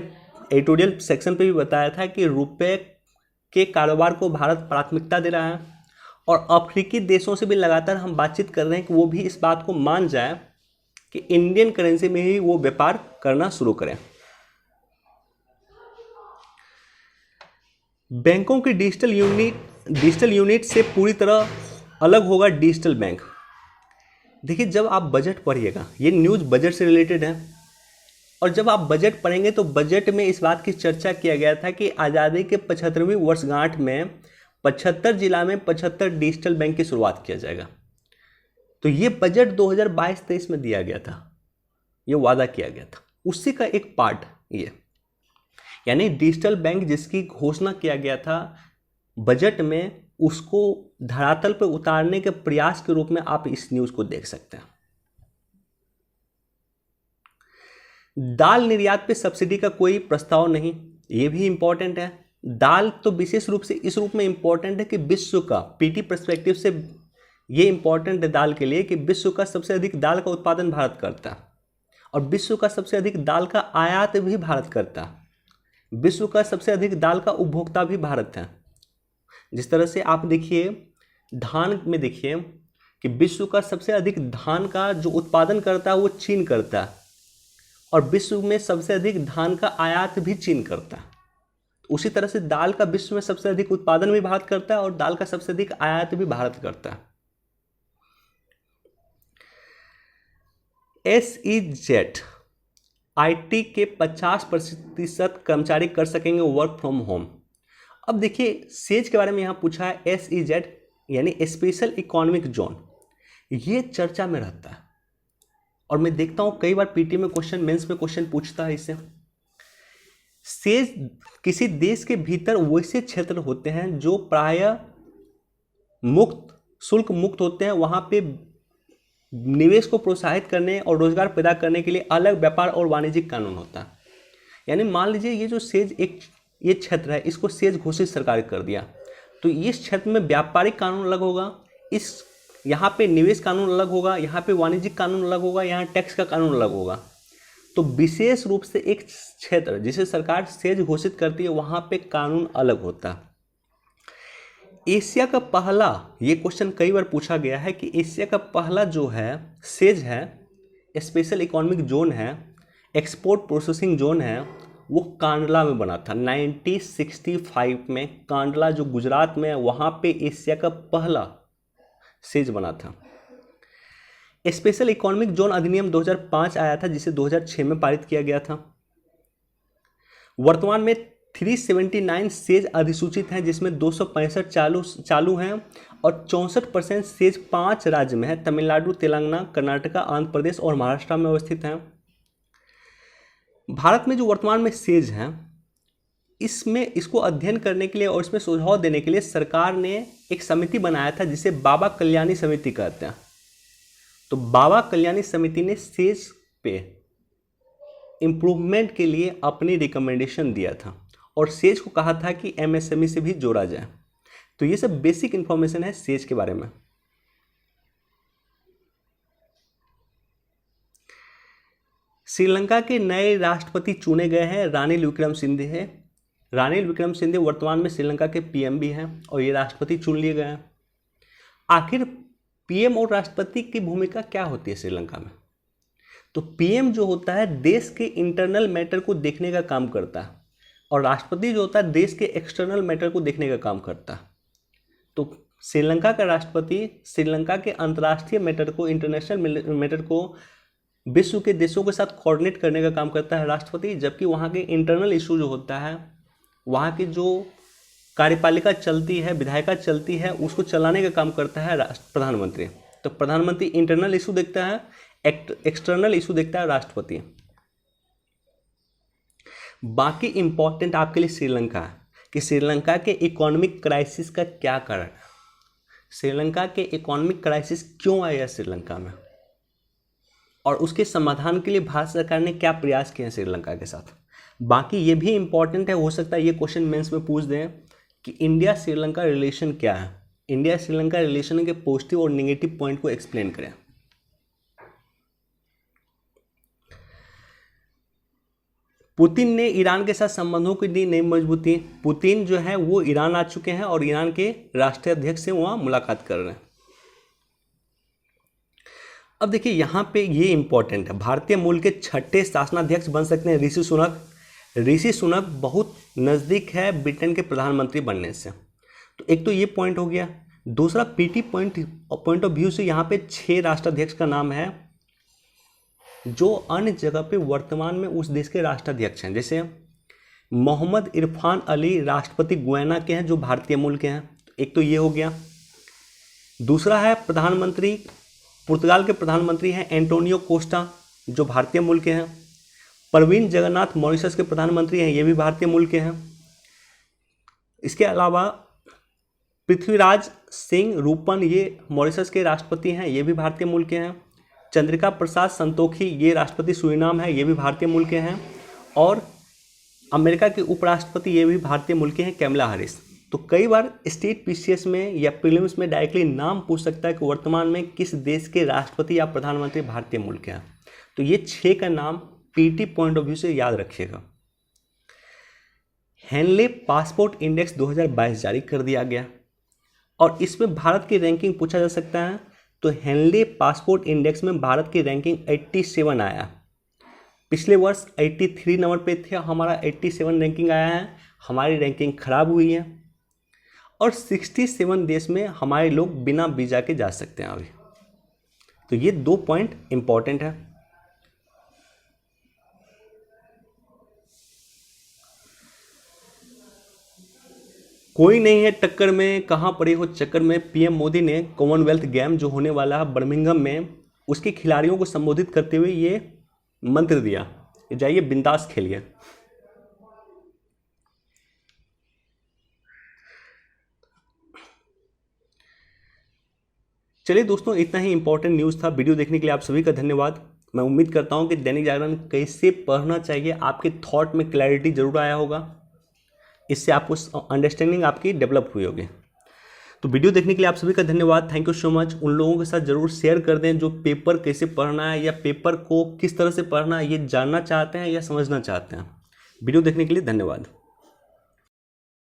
एडिटोरियल सेक्शन पे भी बताया था कि रुपए के कारोबार को भारत प्राथमिकता दे रहा है, और अफ्रीकी देशों से भी लगातार हम बातचीत कर रहे हैं कि वो भी इस बात को मान जाए कि इंडियन करेंसी में ही वो व्यापार करना शुरू करें। बैंकों की डिजिटल यूनिट से पूरी तरह अलग होगा डिजिटल बैंक। देखिए, जब आप बजट पढ़िएगा, ये न्यूज़ बजट से रिलेटेड है, और जब आप बजट पढ़ेंगे तो बजट में इस बात की चर्चा किया गया था कि आज़ादी के 75वीं वर्षगांठ में 75 जिला में 75 डिजिटल बैंक की शुरुआत किया जाएगा। तो ये बजट 2022-23 में दिया गया था, ये वादा किया गया था, उसी का एक पार्ट ये, यानी डिजिटल बैंक जिसकी घोषणा किया गया था बजट में, उसको धरातल पर उतारने के प्रयास के रूप में आप इस न्यूज़ को देख सकते हैं। दाल निर्यात पे सब्सिडी का कोई प्रस्ताव नहीं, ये भी इंपॉर्टेंट है। दाल तो विशेष रूप से इस रूप में इंपॉर्टेंट है कि विश्व का पीटी पर्सपेक्टिव से ये इंपॉर्टेंट है दाल के लिए कि विश्व का सबसे अधिक दाल का उत्पादन भारत करता है, और विश्व का सबसे अधिक दाल का आयात भी भारत करता है। विश्व का सबसे अधिक दाल का उपभोक्ता भी भारत है। जिस तरह से आप देखिए, धान में देखिए कि विश्व का सबसे अधिक धान का जो उत्पादन करता है वो चीन करता है, और विश्व में सबसे अधिक धान का आयात भी चीन करता है। उसी तरह से दाल का विश्व में सबसे अधिक उत्पादन भी भारत करता है, और दाल का सबसे अधिक आयात भी भारत करता है। SEZ IT के 50% कर्मचारी कर सकेंगे वर्क फ्रॉम होम। अब देखिए, सेज के बारे में यहाँ पूछा है, SEZ यानी स्पेशल इकोनॉमिक जोन, ये चर्चा में रहता है, और मैं देखता हूँ कई बार पीटी में क्वेश्चन, मेंस में क्वेश्चन पूछता है इससे। सेज किसी देश के भीतर वैसे क्षेत्र होते हैं जो प्रायः शुल्क मुक्त होते हैं, वहाँ पे निवेश को प्रोत्साहित करने और रोजगार पैदा करने के लिए अलग व्यापार और वाणिज्यिक कानून होता है। यानी मान लीजिए ये जो सेज ये क्षेत्र है, इसको सेज घोषित सरकार कर दिया, तो इस क्षेत्र में व्यापारिक कानून अलग होगा, यहाँ पे निवेश कानून अलग होगा, यहाँ पे वाणिज्यिक कानून अलग होगा, यहाँ टैक्स का कानून अलग होगा। तो विशेष रूप से एक क्षेत्र जिसे सरकार सेज घोषित करती है, वहाँ पे कानून अलग होता है। एशिया का पहला, ये क्वेश्चन कई बार पूछा गया है कि एशिया का पहला जो है सेज है, स्पेशल इकोनॉमिक जोन है, एक्सपोर्ट प्रोसेसिंग जोन है, वो कांडला में बना था 1965 में। कांडला जो गुजरात में है, वहाँ पे एशिया का पहला सेज बना था। स्पेशल इकोनॉमिक जोन अधिनियम 2005 आया था, जिसे 2006 में पारित किया गया था। वर्तमान में 379 सेज अधिसूचित हैं, जिसमें 265 चालू हैं, और 64% सेज 5 राज्य में है, तमिलनाडु, तेलंगाना, कर्नाटका, आंध्र प्रदेश और महाराष्ट्र में अवस्थित हैं। भारत में जो वर्तमान में सेज हैं, इसको अध्ययन करने के लिए और इसमें सुझाव देने के लिए सरकार ने एक समिति बनाया था, जिसे बाबा कल्याणी समिति कहते हैं। तो बाबा कल्याणी समिति ने सेज पे इम्प्रूवमेंट के लिए अपनी रिकमेंडेशन दिया था, और सेज को कहा था कि MSME से भी जोड़ा जाए। तो ये सब बेसिक इंफॉर्मेशन है सेज के बारे में। श्रीलंका के नए राष्ट्रपति चुने गए हैं, रानिल विक्रमसिंघे है। रानिल विक्रमसिंघे वर्तमान में श्रीलंका के PM भी हैं, और ये राष्ट्रपति चुन लिए गए हैं। आखिर PM और राष्ट्रपति की भूमिका क्या होती है श्रीलंका में? तो PM जो होता है देश के इंटरनल मैटर को देखने का काम करता है, और राष्ट्रपति जो होता है देश के एक्सटर्नल मैटर को देखने का काम करता है। तो श्रीलंका का राष्ट्रपति श्रीलंका के अंतर्राष्ट्रीय मैटर को, इंटरनेशनल मैटर को विश्व के देशों के साथ कोऑर्डिनेट करने का काम करता है राष्ट्रपति, जबकि वहाँ के इंटरनल इशू जो होता है, वहाँ की जो कार्यपालिका चलती है, विधायिका चलती है, उसको चलाने का काम करता है प्रधानमंत्री। तो प्रधानमंत्री इंटरनल इशू देखता है, एक्सटर्नल इशू देखता है राष्ट्रपति। बाकी इंपॉर्टेंट आपके लिए श्रीलंका है कि श्रीलंका के इकोनॉमिक क्राइसिस का क्या कारण है, श्रीलंका के इकोनॉमिक क्राइसिस क्यों आया श्रीलंका में, और उसके समाधान के लिए भारत सरकार ने क्या प्रयास किए हैं श्रीलंका के साथ। बाकी ये भी इंपॉर्टेंट है, हो सकता है ये क्वेश्चन मेंस में पूछ दें कि इंडिया श्रीलंका रिलेशन क्या है, इंडिया श्रीलंका रिलेशन के पॉजिटिव और नेगेटिव पॉइंट को एक्सप्लेन करें। पुतिन ने ईरान के साथ संबंधों की दी नई मजबूती। पुतिन जो है वो ईरान आ चुके हैं और ईरान के राष्ट्रीय अध्यक्ष से वहाँ मुलाकात कर रहे हैं। अब देखिए यहाँ पे ये इंपॉर्टेंट है, भारतीय मूल के छठे शासनाध्यक्ष बन सकते हैं ऋषि सुनक। ऋषि सुनक बहुत नज़दीक है ब्रिटेन के प्रधानमंत्री बनने से, तो एक तो ये पॉइंट हो गया। दूसरा पीटी पॉइंट ऑफ व्यू से यहाँ पे 6 राष्ट्राध्यक्ष का नाम है जो अन्य जगह पे वर्तमान में उस देश के राष्ट्राध्यक्ष हैं। जैसे मोहम्मद इरफान अली राष्ट्रपति गुयाना के हैं जो भारतीय मूल के हैं, एक तो ये हो गया। दूसरा है प्रधानमंत्री, पुर्तगाल के प्रधानमंत्री हैं एंटोनियो कोस्टा जो भारतीय मूल के हैं। प्रवीण जगन्नाथ मॉरिशस के प्रधानमंत्री हैं, ये भी भारतीय मूल के हैं। इसके अलावा पृथ्वीराज सिंह रूपन ये मॉरिशस के राष्ट्रपति हैं, ये भी भारतीय मूल के हैं। चंद्रिका प्रसाद संतोखी ये राष्ट्रपति सुरीनाम है, ये भी भारतीय मूल के हैं। और अमेरिका के उपराष्ट्रपति ये भी भारतीय मूल के हैं, कैमला हैरिस। तो कई बार स्टेट पीसीएस में या प्रीलिम्स में डायरेक्टली नाम पूछ सकता है कि वर्तमान में किस देश के राष्ट्रपति या प्रधानमंत्री भारतीय मूल के हैं। तो ये 6 का नाम पीटी पॉइंट ऑफ व्यू से याद रखिएगा। हेनले पासपोर्ट इंडेक्स 2022 जारी कर दिया गया और इसमें भारत की रैंकिंग पूछा जा सकता है। तो हेनले पासपोर्ट इंडेक्स में भारत की रैंकिंग 87 आया। पिछले वर्ष 83 नंबर पे थे, हमारा 87 रैंकिंग आया है। हमारी रैंकिंग खराब हुई है और 67 देश में हमारे लोग बिना वीज़ा के जा सकते हैं अभी। तो ये 2 पॉइंट इंपॉर्टेंट है। कोई नहीं है टक्कर में, कहाँ पड़े हो चक्कर में। पीएम मोदी ने कॉमनवेल्थ गेम जो होने वाला है बर्मिंघम में, उसके खिलाड़ियों को संबोधित करते हुए ये मंत्र दिया, जाइए बिंदास खेलिए। चलिए दोस्तों, इतना ही इंपॉर्टेंट न्यूज़ था। वीडियो देखने के लिए आप सभी का धन्यवाद। मैं उम्मीद करता हूँ कि दैनिक जागरण कैसे पढ़ना चाहिए आपके थॉट में क्लैरिटी जरूर आया होगा। इससे आपको अंडरस्टैंडिंग आपकी डेवलप हुई होगी। तो वीडियो देखने के लिए आप सभी का धन्यवाद। Thank you so much. उन लोगों के साथ ज़रूर शेयर कर दें जो पेपर कैसे पढ़ना है या पेपर को किस तरह से पढ़ना है ये जानना चाहते हैं या समझना चाहते हैं। वीडियो देखने के लिए धन्यवाद।